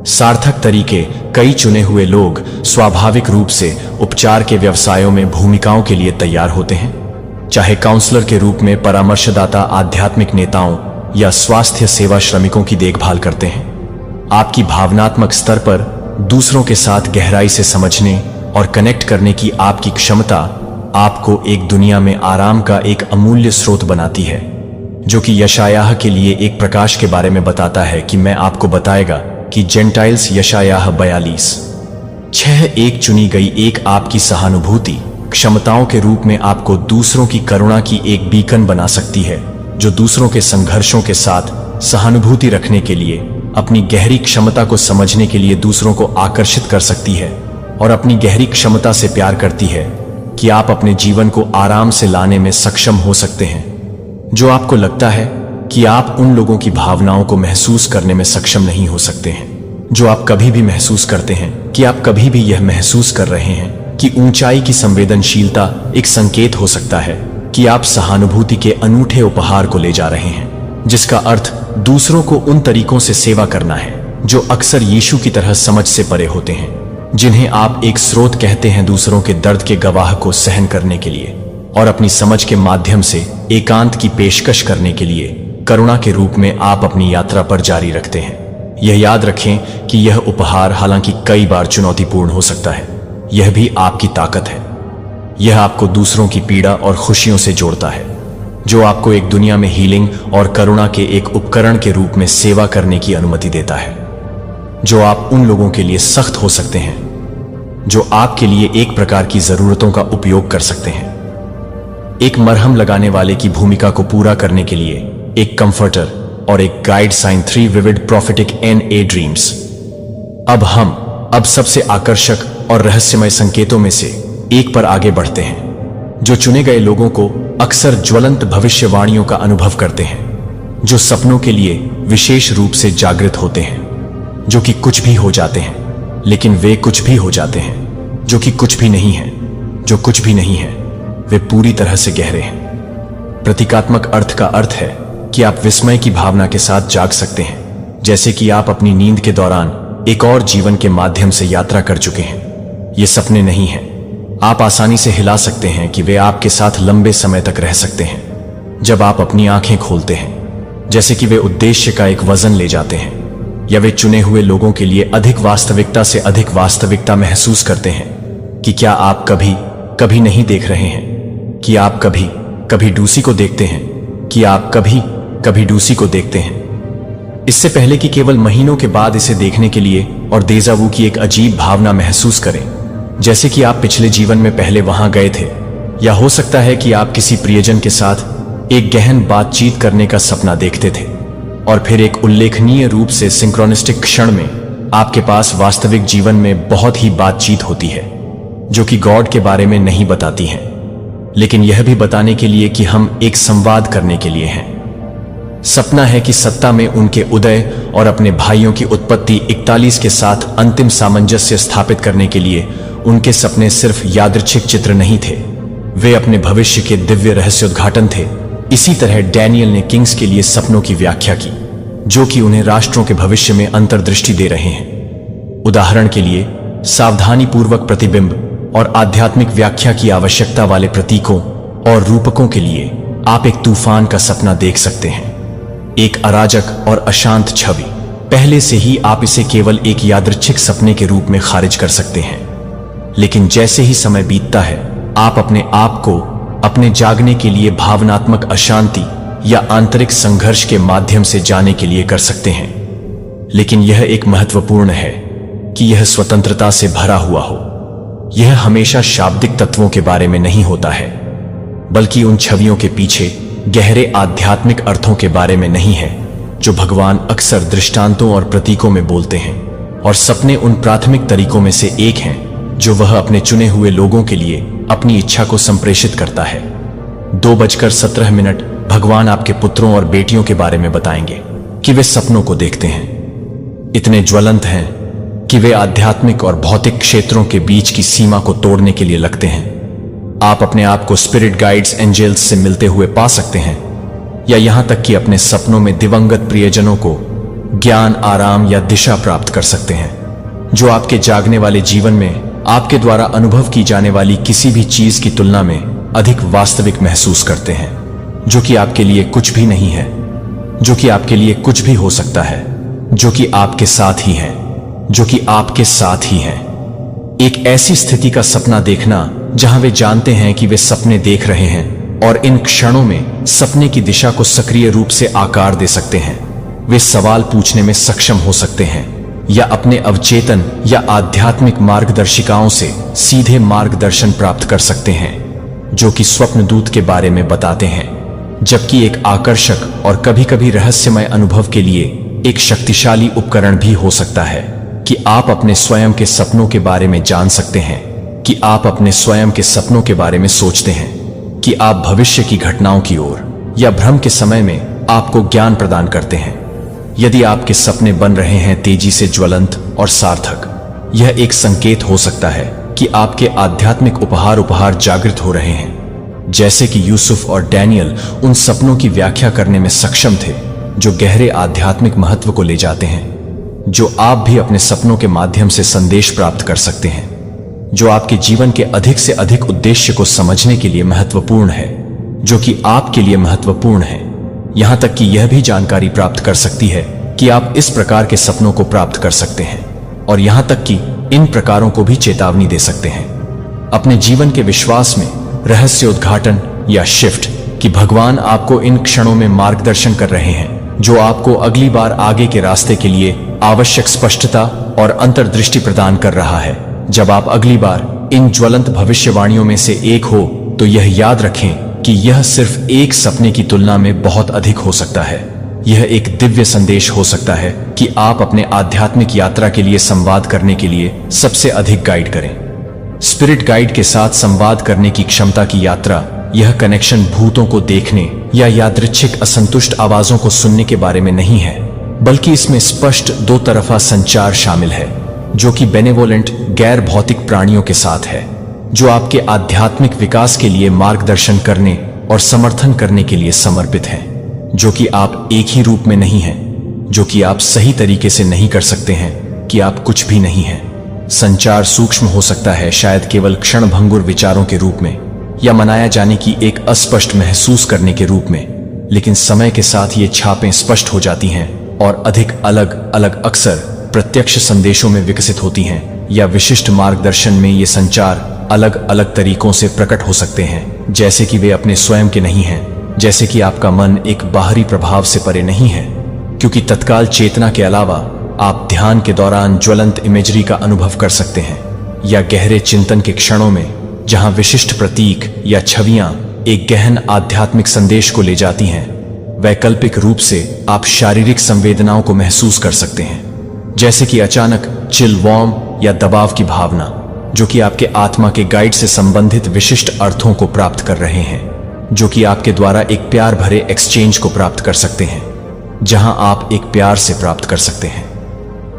सार्थक तरीके कई चुने हुए लोग स्वाभाविक रूप से उपचार के व्यवसायों में भूमिकाओं के लिए तैयार होते हैं, चाहे काउंसलर के रूप में परामर्शदाता, आध्यात्मिक नेताओं या स्वास्थ्य सेवा श्रमिकों की देखभाल करते हैं। आपकी भावनात्मक स्तर पर दूसरों के साथ गहराई से समझने और कनेक्ट करने की आपकी क्षमता आपको एक दुनिया में आराम का एक अमूल्य स्रोत बनाती है, जो कि यशायाह के लिए एक प्रकाश के बारे में बताता है कि मैं आपको बताएगा कि जेंटाइल्स। यशायाह 42:6 चुनी गई एक आपकी सहानुभूति क्षमताओं के रूप में आपको दूसरों की करुणा की एक बीकन बना सकती है, जो दूसरों के संघर्षों के साथ सहानुभूति रखने के लिए, अपनी गहरी क्षमता को समझने के लिए दूसरों को आकर्षित कर सकती है और अपनी गहरी क्षमता से प्यार करती है, कि आप अपने जीवन को आराम से लाने में सक्षम हो सकते हैं। जो आपको लगता है कि आप उन लोगों की भावनाओं को महसूस करने में सक्षम नहीं हो सकते हैं। जो आप कभी भी महसूस करते हैं कि आप कभी भी यह महसूस कर रहे हैं कि ऊंचाई की संवेदनशीलता एक संकेत हो सकता है कि आप सहानुभूति के अनूठे उपहार को ले जा रहे हैं, जिसका अर्थ दूसरों को उन तरीकों से सेवा करना है जो अक्सर यीशु की तरह समझ से परे होते हैं, जिन्हें आप एक स्रोत कहते हैं दूसरों के दर्द के गवाह को सहन करने के लिए और अपनी समझ के माध्यम से एकांत की पेशकश करने के लिए करुणा के रूप में आप अपनी यात्रा पर जारी रखते हैं। यह याद रखें कि यह उपहार हालांकि कई बार चुनौतीपूर्ण हो सकता है, यह भी आपकी ताकत है। यह आपको दूसरों की पीड़ा और खुशियों से जोड़ता है, जो आपको एक दुनिया में हीलिंग और करुणा के एक उपकरण के रूप में सेवा करने की अनुमति देता है। जो आप उन लोगों के लिए सख्त हो सकते हैं जो आपके लिए एक प्रकार की जरूरतों का उपयोग कर सकते हैं। एक मरहम लगाने वाले की भूमिका को पूरा करने के लिए एक कंफर्टर और एक guide sign 3 vivid prophetic NA dreams. अब सबसे आकर्षक और रहस्यमय संकेतों में से एक पर आगे बढ़ते हैं, जो चुने गए लोगों को अक्सर ज्वलंत भविष्यवाणियों का अनुभव करते हैं, जो सपनों के लिए विशेष रूप से जागृत होते हैं, जो कि कुछ भी हो जाते हैं, लेकिन वे कुछ भी हो जाते हैं, जो कि कुछ भी नहीं है, जो कुछ भी नहीं है, वे पूरी तरह से गहरे हैं। प्रतीकात्मक अर्थ का अर्थ है कि आप विस्मय की भावना के साथ जाग सकते हैं, जैसे कि आप अपनी नींद के दौरान एक और जीवन के माध्यम से यात्रा कर चुके हैं। ये सपने नहीं हैं। आप आसानी से हिला सकते हैं कि वे आपके साथ लंबे समय तक रह सकते हैं जब आप अपनी आंखें खोलते हैं, जैसे कि वे उद्देश्य का एक वजन ले जाते हैं, या वे चुने हुए लोगों के लिए अधिक वास्तविकता से अधिक वास्तविकता महसूस करते हैं। कि क्या आप कभी नहीं देख रहे हैं कि आप कभी डूसी को देखते हैं, कि आप कभी डूसी को देखते हैं, इससे पहले कि केवल महीनों के बाद इसे देखने के लिए और देजावू की एक अजीब भावना महसूस करें, जैसे कि आप पिछले जीवन में पहले वहां गए थे। या हो सकता है कि आप किसी प्रियजन के साथ एक गहन बातचीत करने का सपना देखते थे और फिर एक उल्लेखनीय रूप से सिंक्रोनिस्टिक क्षण में आपके पास वास्तविक जीवन में बहुत ही बातचीत होती है, जो कि गॉड के बारे में नहीं बताती हैं, लेकिन यह भी बताने के लिए कि हम एक संवाद करने के लिए हैं। सपना है कि सत्ता में उनके उदय और अपने भाइयों की उत्पत्ति 41 के साथ अंतिम सामंजस्य स्थापित करने के लिए उनके सपने सिर्फ यादृच्छिक चित्र नहीं थे, वे अपने भविष्य के दिव्य रहस्योद्घाटन थे। इसी तरह डैनियल ने किंग्स के लिए सपनों की व्याख्या की, जो कि उन्हें राष्ट्रों के भविष्य में अंतर्दृष्टि दे रहे हैं। उदाहरण के लिए, सावधानी पूर्वक प्रतिबिंब और आध्यात्मिक व्याख्या की आवश्यकता वाले प्रतीकों और रूपकों के लिए आप एक तूफान का सपना देख सकते हैं, एक अराजक और अशांत छवि। पहले से ही आप इसे केवल एक यादृच्छिक सपने के रूप में खारिज कर सकते हैं, लेकिन जैसे ही समय बीतता है, आप अपने आप को अपने जागने के लिए भावनात्मक अशांति या आंतरिक संघर्ष के माध्यम से जाने के लिए कर सकते हैं। लेकिन यह एक महत्वपूर्ण है कि यह स्वतंत्रता से भरा हुआ हो। यह हमेशा शाब्दिक तत्वों के बारे में नहीं होता है, बल्कि उन छवियों के पीछे गहरे आध्यात्मिक अर्थों के बारे में नहीं है, जो भगवान अक्सर दृष्टांतों और प्रतीकों में बोलते हैं। और सपने उन प्राथमिक तरीकों में से एक हैं जो वह अपने चुने हुए लोगों के लिए अपनी इच्छा को संप्रेषित करता है। 2:17 भगवान आपके पुत्रों और बेटियों के बारे में बताएंगे कि वे सपनों को देखते हैं, इतने ज्वलंत हैं कि वे आध्यात्मिक और भौतिक क्षेत्रों के बीच की सीमा को तोड़ने के लिए लगते हैं। आप अपने आप को स्पिरिट गाइड्स एंजल्स से मिलते हुए पा सकते हैं, या यहां तक कि अपने सपनों में दिवंगत प्रियजनों को ज्ञान, आराम या दिशा प्राप्त कर सकते हैं, जो आपके जागने वाले जीवन में आपके द्वारा अनुभव की जाने वाली किसी भी चीज की तुलना में अधिक वास्तविक महसूस करते हैं, जो कि आपके लिए कुछ भी नहीं है, जो कि आपके लिए कुछ भी हो सकता है, जो कि आपके साथ ही है, जो कि आपके साथ ही है। एक ऐसी स्थिति का सपना देखना जहां वे जानते हैं कि वे सपने देख रहे हैं और इन क्षणों में सपने की दिशा को सक्रिय रूप से आकार दे सकते हैं। वे सवाल पूछने में सक्षम हो सकते हैं या अपने अवचेतन या आध्यात्मिक मार्गदर्शिकाओं से सीधे मार्गदर्शन प्राप्त कर सकते हैं, जो कि स्वप्नदूत के बारे में बताते हैं। जबकि एक आकर्षक और कभी-कभी रहस्यमय अनुभव के लिए एक शक्तिशाली उपकरण भी हो सकता है कि आप अपने स्वयं के सपनों के बारे में जान सकते हैं, कि आप अपने स्वयं के सपनों के बारे में सोचते हैं कि आप भविष्य की घटनाओं की ओर या भ्रम के समय में आपको ज्ञान प्रदान करते हैं। यदि आपके सपने बन रहे हैं तेजी से ज्वलंत और सार्थक, यह एक संकेत हो सकता है कि आपके आध्यात्मिक उपहार जागृत हो रहे हैं। जैसे कि यूसुफ और डैनियल उन सपनों की व्याख्या करने में सक्षम थे जो गहरे आध्यात्मिक महत्व को ले जाते हैं, जो आप भी अपने सपनों के माध्यम से संदेश प्राप्त कर सकते हैं, जो आपके जीवन के अधिक से अधिक उद्देश्य को समझने के लिए महत्वपूर्ण है, जो कि आपके लिए महत्वपूर्ण है। यहां तक कि यह भी जानकारी प्राप्त कर सकती है कि आप इस प्रकार के सपनों को प्राप्त कर सकते हैं, और यहां तक कि इन प्रकारों को भी चेतावनी दे सकते हैं। अपने जीवन के विश्वास में रहस्य उद्घाटन या शिफ्ट कि भगवान आपको इन क्षणों में मार्गदर्शन कर रहे हैं जो आपको अगली बार आगे के रास्ते के लिए आवश्यक स्पष्टता और अंतर्दृष्टि प्रदान कर रहा है। जब आप अगली बार इन ज्वलंत भविष्यवाणियों में से एक हो तो यह याद रखें कि यह सिर्फ एक सपने की तुलना में बहुत अधिक हो सकता है। यह एक दिव्य संदेश हो सकता है कि आप अपने आध्यात्मिक यात्रा के लिए संवाद करने के लिए सबसे अधिक गाइड करें। स्पिरिट गाइड के साथ संवाद करने की क्षमता की यात्रा, यह कनेक्शन भूतों को देखने या यादृच्छिक असंतुष्ट आवाजों को सुनने के बारे में नहीं है, बल्कि इसमें स्पष्ट दो तरफा संचार शामिल है, जो कि बेनेवोलेंट गैर भौतिक प्राणियों के साथ है, जो आपके आध्यात्मिक विकास के लिए मार्गदर्शन करने और समर्थन करने के लिए समर्पित हैं, जो कि आप एक ही रूप में नहीं हैं, जो कि आप सही तरीके से नहीं कर सकते हैं कि आप कुछ भी नहीं हैं। संचार सूक्ष्म हो सकता है, शायद केवल क्षणभंगुर विचारों के रूप में या मनाया जाने की एक अस्पष्ट महसूस करने के रूप में, लेकिन समय के साथ ये छापें स्पष्ट हो जाती हैं और अधिक अलग अलग अक्सर प्रत्यक्ष संदेशों में विकसित होती हैं, या विशिष्ट मार्गदर्शन में ये संचार अलग अलग तरीकों से प्रकट हो सकते हैं, जैसे कि वे अपने स्वयं के नहीं हैं, जैसे कि आपका मन एक बाहरी प्रभाव से परे नहीं है, क्योंकि तत्काल चेतना के अलावा आप ध्यान के दौरान ज्वलंत इमेजरी का अनुभव कर सकते हैं, या गहरे चिंतन के क्षणों में जहां विशिष्ट प्रतीक या छवियां एक गहन आध्यात्मिक संदेश को ले जाती हैं। वैकल्पिक रूप से आप शारीरिक संवेदनाओं को महसूस कर सकते हैं, जैसे कि अचानक चिल, वार्म या दबाव की भावना, जो कि आपके आत्मा के गाइड से संबंधित विशिष्ट अर्थों को प्राप्त कर रहे हैं, जो कि आपके द्वारा एक प्यार भरे एक्सचेंज को प्राप्त कर सकते हैं, जहां आप एक प्यार से प्राप्त कर सकते हैं।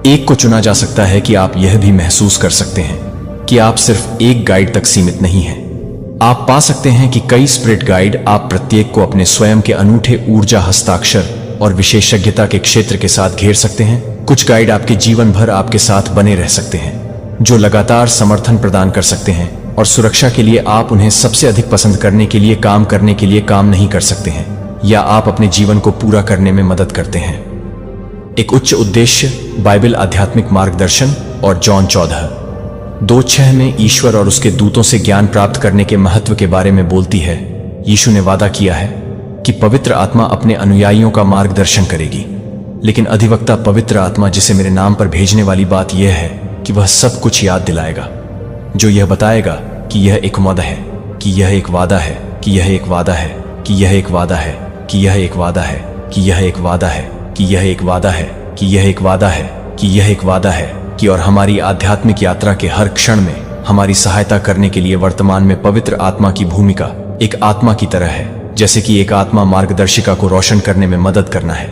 एक को चुना जा सकता है कि आप यह भी महसूस कर सकते हैं कि आप सिर्फ एक गाइड तक सीमित नहीं हैं। आप पा सकते हैं कि कई स्पिरिट गाइड आप प्रत्येक को अपने स्वयं के अनूठे ऊर्जा, हस्ताक्षर और विशेषज्ञता के क्षेत्र के साथ घेर सकते हैं। कुछ गाइड आपके जीवन भर आपके साथ बने रह सकते हैं, जो लगातार समर्थन प्रदान कर सकते हैं, और सुरक्षा के लिए आप उन्हें सबसे अधिक पसंद करने के लिए काम नहीं कर सकते हैं, या आप अपने जीवन को पूरा करने में मदद करते हैं। एक उच्च उद्देश्य, बाइबल आध्यात्मिक मार्गदर्शन और जॉन 14:2-6 में ईश्वर और उसके दूतों से ज्ञान प्राप्त करने के महत्व के बारे में बोलती है। यीशु ने वादा किया है कि पवित्र आत्मा अपने अनुयायियों का मार्गदर्शन करेगी, लेकिन अधिवक्ता पवित्र आत्मा, जिसे मेरे नाम पर भेजने वाली बात यह है कि वह सब कुछ याद दिलाएगा, जो यह बताएगा कि यह एक वादा है, कि यह एक वादा है, कि यह एक वादा है, कि यह एक वादा है, कि यह एक वादा है, कि यह एक वादा है, कि यह एक वादा है, कि यह एक वादा है, कि यह एक वादा है, कि और हमारी आध्यात्मिक यात्रा के हर क्षण में हमारी सहायता करने के लिए वर्तमान में पवित्र आत्मा की भूमिका एक आत्मा की तरह है, जैसे कि एक आत्मा मार्गदर्शिका को रोशन करने में मदद करना है,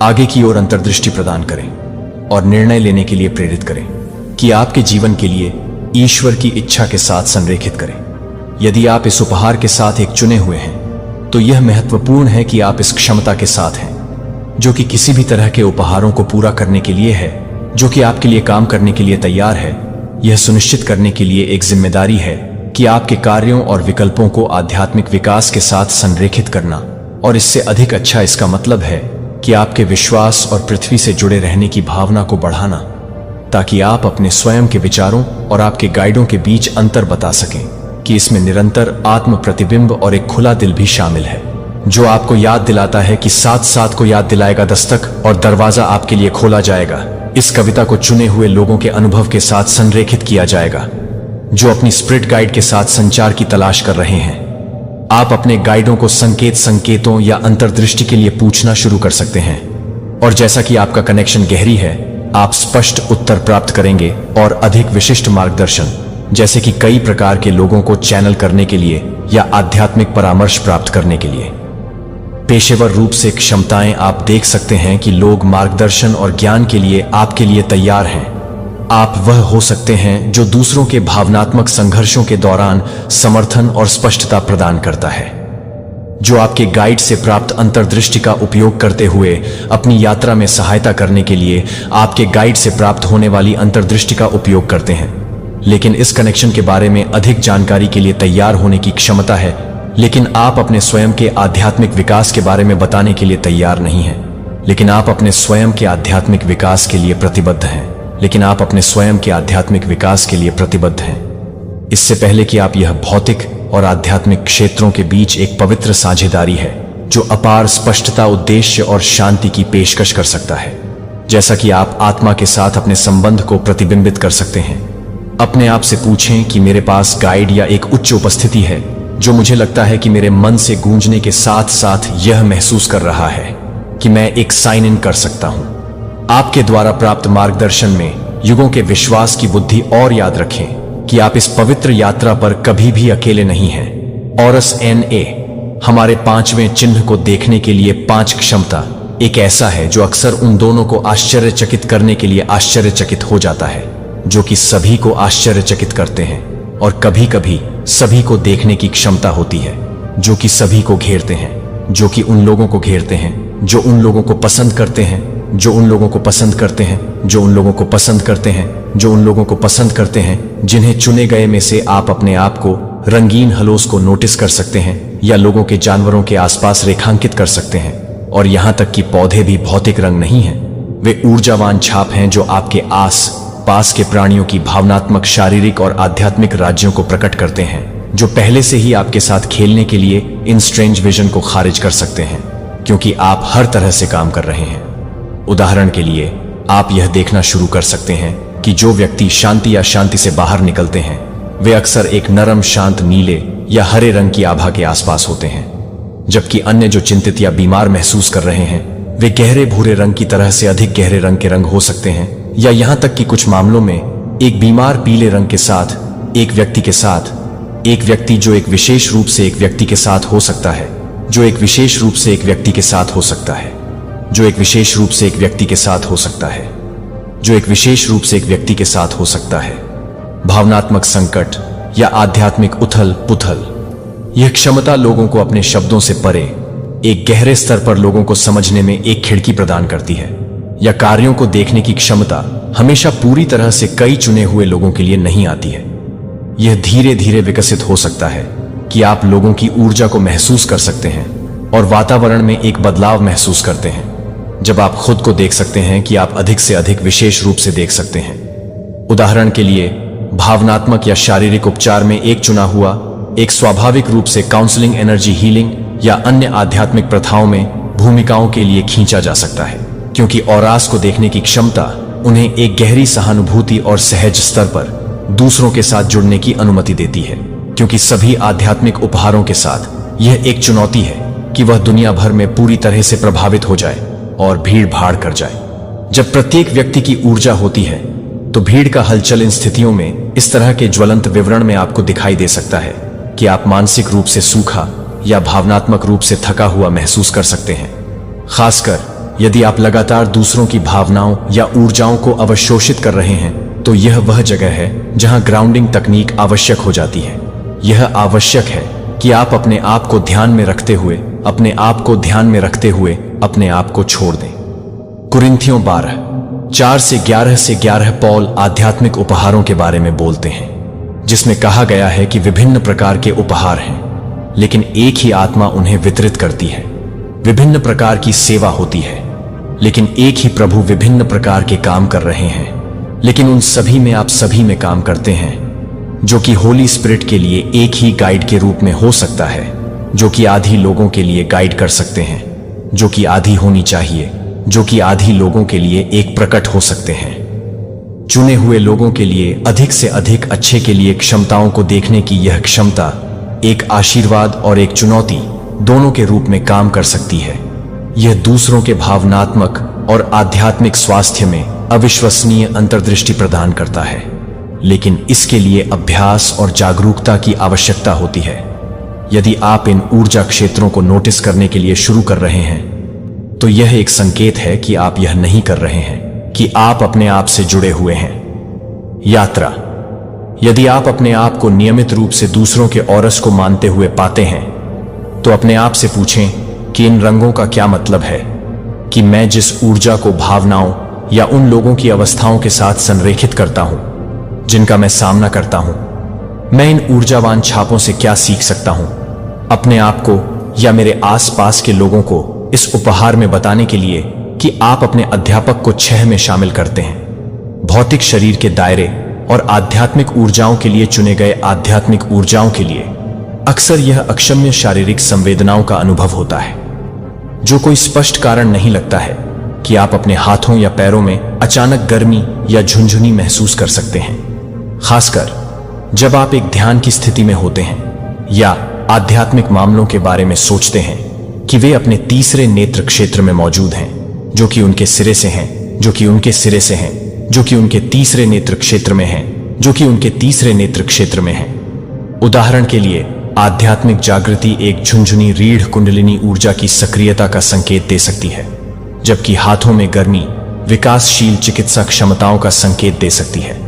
आगे की ओर अंतर्दृष्टि प्रदान करें और निर्णय लेने के लिए प्रेरित करें कि आपके जीवन के लिए ईश्वर की इच्छा के साथ संरेखित करें। यदि आप इस उपहार के साथ एक चुने हुए हैं, तो यह महत्वपूर्ण है कि आप इस क्षमता के साथ हैं, जो कि किसी भी तरह के उपहारों को पूरा करने के लिए है, जो कि आपके लिए काम करने के लिए तैयार है। यह सुनिश्चित करने के लिए एक जिम्मेदारी है कि आपके कार्यों और विकल्पों को आध्यात्मिक विकास के साथ संरेखित करना, और इससे अधिक अच्छा इसका मतलब है कि आपके विश्वास और पृथ्वी से जुड़े रहने की भावना को बढ़ाना, ताकि आप अपने स्वयं के विचारों और आपके गाइडों के बीच अंतर बता सकें कि इसमें निरंतर आत्म प्रतिबिंब और एक खुला दिल भी शामिल है, जो आपको याद दिलाता है कि साथ साथ को याद दिलाएगा दस्तक और दरवाजा आपके लिए खोला जाएगा। इस कविता को चुने हुए लोगों के अनुभव के साथ संरेखित किया जाएगा, जो अपनी स्पिरिट गाइड के साथ संचार की तलाश कर रहे हैं। आप अपने गाइडों को संकेतों या अंतर्दृष्टि के लिए पूछना शुरू कर सकते हैं, और जैसा कि आपका कनेक्शन गहरी है, आप स्पष्ट उत्तर प्राप्त करेंगे और अधिक विशिष्ट मार्गदर्शन, जैसे कि कई प्रकार के लोगों को चैनल करने के लिए या आध्यात्मिक परामर्श प्राप्त करने के लिए। पेशेवर रूप से क्षमताएं आप देख सकते हैं कि लोग मार्गदर्शन और ज्ञान के लिए आपके लिए तैयार हैं। आप वह हो सकते हैं जो दूसरों के भावनात्मक संघर्षों के दौरान समर्थन और स्पष्टता प्रदान करता है, जो आपके गाइड से प्राप्त अंतर्दृष्टि का उपयोग करते हुए अपनी यात्रा में सहायता करने के लिए आपके गाइड से प्राप्त होने वाली अंतर्दृष्टि का उपयोग करते हैं। लेकिन इस कनेक्शन के बारे में अधिक जानकारी के लिए तैयार होने की क्षमता है, लेकिन आप अपने स्वयं के आध्यात्मिक विकास के बारे में बताने के लिए तैयार नहीं हैं। लेकिन आप अपने स्वयं के आध्यात्मिक विकास के लिए प्रतिबद्ध हैं। लेकिन आप अपने स्वयं के आध्यात्मिक विकास के लिए प्रतिबद्ध हैं। इससे पहले कि आप यह भौतिक और आध्यात्मिक क्षेत्रों के बीच एक पवित्र साझेदारी है जो अपार स्पष्टता, उद्देश्य और शांति की पेशकश कर सकता है। जैसा कि आप आत्मा के साथ अपने संबंध को प्रतिबिंबित कर सकते हैं। अपने आप से पूछें कि मेरे पास गाइड या एक उच्च उपस्थिति है जो मुझे लगता है कि मेरे मन से गूंजने के साथ साथ यह महसूस कर रहा है कि मैं एक साइन इन कर सकता हूं। आपके द्वारा प्राप्त मार्गदर्शन में युगों के विश्वास की बुद्धि, और याद रखें कि आप इस पवित्र यात्रा पर कभी भी अकेले नहीं हैं। ऑरस NA हमारे 5वें चिन्ह को देखने के लिए 5 क्षमता एक ऐसा है जो अक्सर उन दोनों को आश्चर्यचकित करने के लिए आश्चर्यचकित हो जाता है, जो कि सभी को आश्चर्यचकित करते हैं, और कभी कभी सभी को देखने की क्षमता होती है, जो कि सभी को घेरते हैं, जो कि उन लोगों को घेरते हैं जो उन लोगों को पसंद करते हैं, जो उन लोगों को पसंद करते हैं, जो उन लोगों को पसंद करते हैं, जो उन लोगों को पसंद करते हैं, जिन्हें चुने गए में से आप अपने आप को रंगीन हलोस को नोटिस कर सकते हैं या लोगों के जानवरों के आसपास रेखांकित कर सकते हैं। और यहां तक कि पौधे भी भौतिक रंग नहीं हैं, वे ऊर्जावान छाप हैं जो आपके आस पास के प्राणियों की भावनात्मक, शारीरिक और आध्यात्मिक राज्यों को प्रकट करते हैं, जो पहले से ही आपके साथ खेलने के लिए इन स्ट्रेंज विजन को खारिज कर सकते हैं, क्योंकि आप हर तरह से काम कर रहे हैं। उदाहरण के लिए, आप यह देखना शुरू कर सकते हैं कि जो व्यक्ति शांति या शांति से बाहर निकलते हैं, वे अक्सर एक नरम, शांत नीले या हरे रंग की आभा के आसपास होते हैं, जबकि अन्य जो चिंतित या बीमार महसूस कर रहे हैं, वे गहरे भूरे रंग की तरह से अधिक गहरे रंग के रंग हो सकते हैं, या यहां तक कि कुछ मामलों में एक बीमार पीले रंग के साथ एक व्यक्ति के साथ, एक व्यक्ति जो एक विशेष रूप से एक व्यक्ति के साथ हो सकता है, जो एक विशेष रूप से एक व्यक्ति के साथ हो सकता है, जो एक विशेष रूप से एक व्यक्ति के साथ हो सकता है, जो एक विशेष रूप से एक व्यक्ति के साथ हो सकता है। भावनात्मक संकट या आध्यात्मिक उथल पुथल, यह क्षमता लोगों को अपने शब्दों से परे एक गहरे स्तर पर लोगों को समझने में एक खिड़की प्रदान करती है, या कार्यों को देखने की क्षमता हमेशा पूरी तरह से कई चुने हुए लोगों के लिए नहीं आती है। यह धीरे धीरे विकसित हो सकता है कि आप लोगों की ऊर्जा को महसूस कर सकते हैं और वातावरण में एक बदलाव महसूस करते हैं, जब आप खुद को देख सकते हैं कि आप अधिक से अधिक विशेष रूप से देख सकते हैं। उदाहरण के लिए, भावनात्मक या शारीरिक उपचार में एक चुना हुआ एक स्वाभाविक रूप से काउंसलिंग, एनर्जी हीलिंग या अन्य आध्यात्मिक प्रथाओं में भूमिकाओं के लिए खींचा जा सकता है, क्योंकि औरास को देखने की क्षमता उन्हें एक गहरी सहानुभूति और सहज स्तर पर दूसरों के साथ जुड़ने की अनुमति देती है, क्योंकि सभी आध्यात्मिक उपहारों के साथ यह एक चुनौती है कि वह दुनिया भर में पूरी तरह से प्रभावित हो जाए और भीड़ भाड़ कर जाए। जब प्रत्येक व्यक्ति की ऊर्जा होती है, तो भीड़ का हलचल इन स्थितियों में इस तरह के ज्वलंत विवरण में आपको दिखाई दे सकता है कि आप मानसिक रूप से सूखा या भावनात्मक रूप से थका हुआ महसूस कर सकते हैं, खासकर यदि आप लगातार दूसरों की भावनाओं या ऊर्जाओं को अवशोषित कर रहे हैं। तो यह वह जगह है जहां ग्राउंडिंग तकनीक आवश्यक हो जाती है। यह आवश्यक है कि आप अपने आप को ध्यान में रखते हुए अपने आप को छोड़ दें। कुरिन्थियों 12:4-11 पौल आध्यात्मिक उपहारों के बारे में बोलते हैं, जिसमें कहा गया है कि विभिन्न प्रकार के उपहार हैं, लेकिन एक ही आत्मा उन्हें वितरित करती है। विभिन्न प्रकार की सेवा होती है, लेकिन एक ही प्रभु विभिन्न प्रकार के काम कर रहे हैं, लेकिन उन सभी में आप सभी में काम करते हैं, जो कि होली स्पिरिट के लिए एक ही गाइड के रूप में हो सकता है, जो कि आधी लोगों के लिए गाइड कर सकते हैं, जो कि आधी होनी चाहिए, जो कि आधी लोगों के लिए एक प्रकट हो सकते हैं। चुने हुए लोगों के लिए अधिक से अधिक अच्छे के लिए क्षमताओं को देखने की यह क्षमता एक आशीर्वाद और एक चुनौती दोनों के रूप में काम कर सकती है। यह दूसरों के भावनात्मक और आध्यात्मिक स्वास्थ्य में अविश्वसनीय अंतर्दृष्टि प्रदान करता है, लेकिन इसके लिए अभ्यास और जागरूकता की आवश्यकता होती है। यदि आप इन ऊर्जा क्षेत्रों को नोटिस करने के लिए शुरू कर रहे हैं, तो यह एक संकेत है कि आप यह नहीं कर रहे हैं कि आप अपने आप से जुड़े हुए हैं। यात्रा। यदि आप अपने आप को नियमित रूप से दूसरों के औरस को मानते हुए पाते हैं, तो अपने आप से पूछें कि इन रंगों का क्या मतलब है, कि मैं जिस ऊर्जा को भावनाओं या उन लोगों की अवस्थाओं के साथ संरेखित करता हूं जिनका मैं सामना करता हूं, मैं इन ऊर्जावान छापों से क्या सीख सकता हूं, अपने आप को या मेरे आसपास के लोगों को इस उपहार में बताने के लिए कि आप अपने अध्यापक को 6 में शामिल करते हैं। भौतिक शरीर के दायरे और आध्यात्मिक ऊर्जाओं के लिए चुने गए आध्यात्मिक ऊर्जाओं के लिए अक्सर यह अक्षम्य शारीरिक संवेदनाओं का अनुभव होता है, जो कोई स्पष्ट कारण नहीं लगता है कि आप अपने हाथों या पैरों में अचानक गर्मी या झुंझुनी महसूस कर सकते हैं, खासकर जब आप एक ध्यान की स्थिति में होते हैं या आध्यात्मिक मामलों के बारे में सोचते हैं कि वे अपने तीसरे नेत्र क्षेत्र में मौजूद हैं, जो कि उनके सिरे से हैं, जो कि उनके सिरे से हैं, जो कि उनके तीसरे नेत्र क्षेत्र में हैं, जो कि उनके तीसरे नेत्र क्षेत्र में हैं। उदाहरण के लिए, आध्यात्मिक जागृति एक झुंझुनी रीढ़ कुंडलिनी ऊर्जा की सक्रियता का संकेत दे सकती है, जबकि हाथों में गर्मी विकासशील चिकित्सा क्षमताओं का संकेत दे सकती है।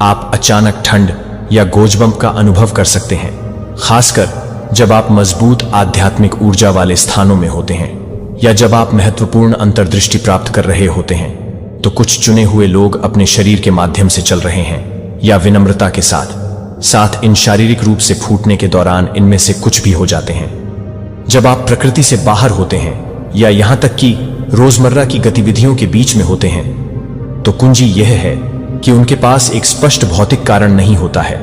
आप अचानक ठंड या गोजबम्प का अनुभव कर सकते हैं, खासकर जब आप मजबूत आध्यात्मिक ऊर्जा वाले स्थानों में होते हैं या जब आप महत्वपूर्ण अंतर्दृष्टि प्राप्त कर रहे होते हैं। तो कुछ चुने हुए लोग अपने शरीर के माध्यम से चल रहे हैं या विनम्रता के साथ इन शारीरिक रूप से फूटने के दौरान इनमें से कुछ भी हो जाते हैं। जब आप प्रकृति से बाहर होते हैं या यहां तक कि रोजमर्रा की गतिविधियों के बीच में होते हैं, तो कुंजी यह है कि उनके पास एक स्पष्ट भौतिक कारण नहीं होता है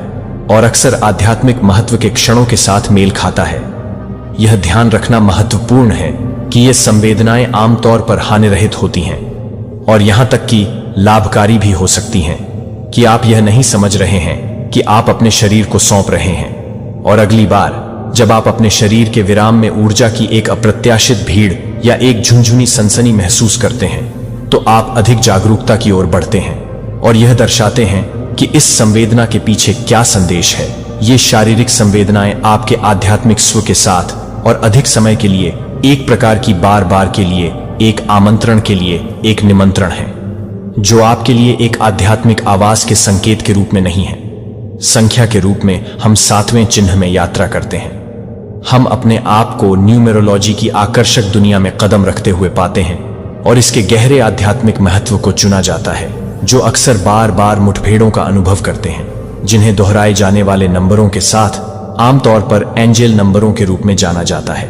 और अक्सर आध्यात्मिक महत्व के क्षणों के साथ मेल खाता है। यह ध्यान रखना महत्वपूर्ण है कि ये संवेदनाएं आमतौर पर हानिरहित होती हैं और यहां तक कि लाभकारी भी हो सकती हैं, कि आप यह नहीं समझ रहे हैं कि आप अपने शरीर को सौंप रहे हैं। और अगली बार जब आप अपने शरीर के विराम में ऊर्जा की एक अप्रत्याशित भीड़ या एक झुंझुनी सनसनी महसूस करते हैं, तो आप अधिक जागरूकता की ओर बढ़ते हैं और यह दर्शाते हैं कि इस संवेदना के पीछे क्या संदेश है। ये शारीरिक संवेदनाएं आपके आध्यात्मिक स्व के साथ और अधिक समय के लिए एक प्रकार की बार बार के लिए एक आमंत्रण के लिए एक निमंत्रण है, जो आपके लिए एक आध्यात्मिक आवाज के संकेत के रूप में नहीं है। संख्या के रूप में हम 7वें चिन्ह में यात्रा करते हैं। हम अपने आप को न्यूमेरोलॉजी की आकर्षक दुनिया में कदम रखते हुए पाते हैं और इसके गहरे आध्यात्मिक महत्व को चुना जाता है, जो अक्सर बार बार मुठभेड़ों का अनुभव करते हैं, जिन्हें दोहराए जाने वाले नंबरों के साथ आमतौर पर एंजेल नंबरों के रूप में जाना जाता है।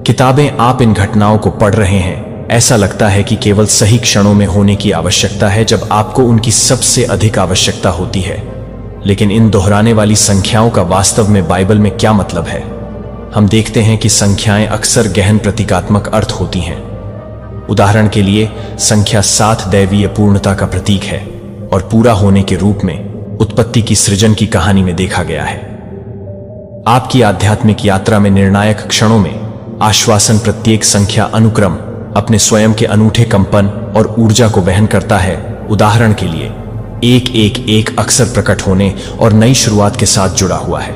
किताबें आप इन घटनाओं को पढ़ रहे हैं, ऐसा लगता है कि केवल सही क्षणों में होने की आवश्यकता है जब आपको उनकी सबसे अधिक आवश्यकता होती है। लेकिन इन दोहराने वाली संख्याओं का वास्तव में बाइबल में क्या मतलब है? हम देखते हैं कि संख्याएं अक्सर गहन प्रतीकात्मक अर्थ होती हैं। उदाहरण के लिए, संख्या 7 दैवीय पूर्णता का प्रतीक है और पूरा होने के रूप में उत्पत्ति की सृजन की कहानी में देखा गया है। आपकी आध्यात्मिक यात्रा में निर्णायक क्षणों में आश्वासन प्रत्येक संख्या अनुक्रम अपने स्वयं के अनूठे कंपन और ऊर्जा को वहन करता है। उदाहरण के लिए, 111 अक्सर प्रकट होने और नई शुरुआत के साथ जुड़ा हुआ है।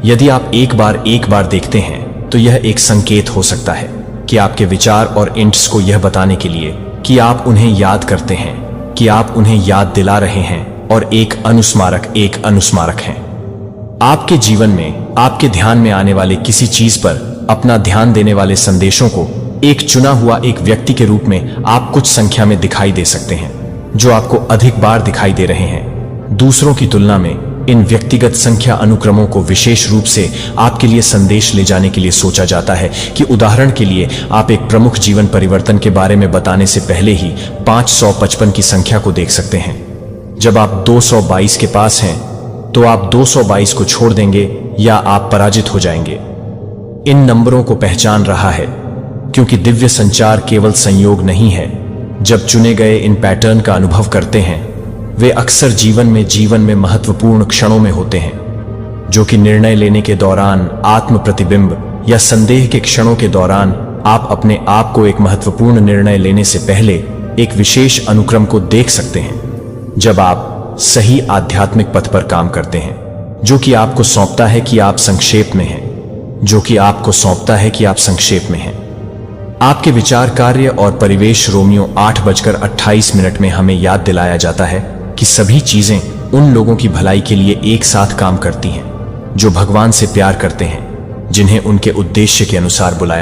यदि आप एक बार देखते हैं, तो यह एक संकेत हो सकता है कि आपके विचार और इंट्स को यह बताने के लिए कि आप उन्हें याद करते हैं, कि आप उन्हें याद दिला रहे हैं और एक अनुस्मारक हैं। आपके जीवन में आपके ध्यान में आने वाले किसी चीज पर अपना ध्यान देने वाले संदेशों को एक चुना हुआ एक व्यक्ति के रूप में आप कुछ संख्या में दिखाई दे सकते हैं, जो आपको अधिक बार दिखाई दे रहे हैं। दूसरों की तुलना में इन व्यक्तिगत संख्या अनुक्रमों को विशेष रूप से आपके लिए संदेश ले जाने के लिए सोचा जाता है, कि उदाहरण के लिए आप एक प्रमुख जीवन परिवर्तन के बारे में बताने से पहले ही 555 की संख्या को देख सकते हैं। जब आप 222 के पास हैं, तो आप 222 को छोड़ देंगे या आप पराजित हो जाएंगे। इन नंबरों को पहचान रहा है, क्योंकि दिव्य संचार केवल संयोग नहीं है। जब चुने गए इन पैटर्न का अनुभव करते हैं, वे अक्सर जीवन में महत्वपूर्ण क्षणों में होते हैं, जो कि निर्णय लेने के दौरान, आत्म प्रतिबिंब या संदेह के क्षणों के दौरान आप अपने आप को एक महत्वपूर्ण निर्णय लेने से पहले एक विशेष अनुक्रम को देख सकते हैं। जब आप सही आध्यात्मिक पथ पर काम करते हैं, जो कि आपको सौंपता है कि आप संक्षेप में हैं, आपके विचार, कार्य और परिवेश। रोमियो 8:28 में हमें याद दिलाया जाता है कि सभी चीजें उन लोगों की भलाई के लिए एक साथ काम करती हैं जो भगवान से प्यार करते हैं, जिन्हें उनके उद्देश्य के अनुसार बुलाया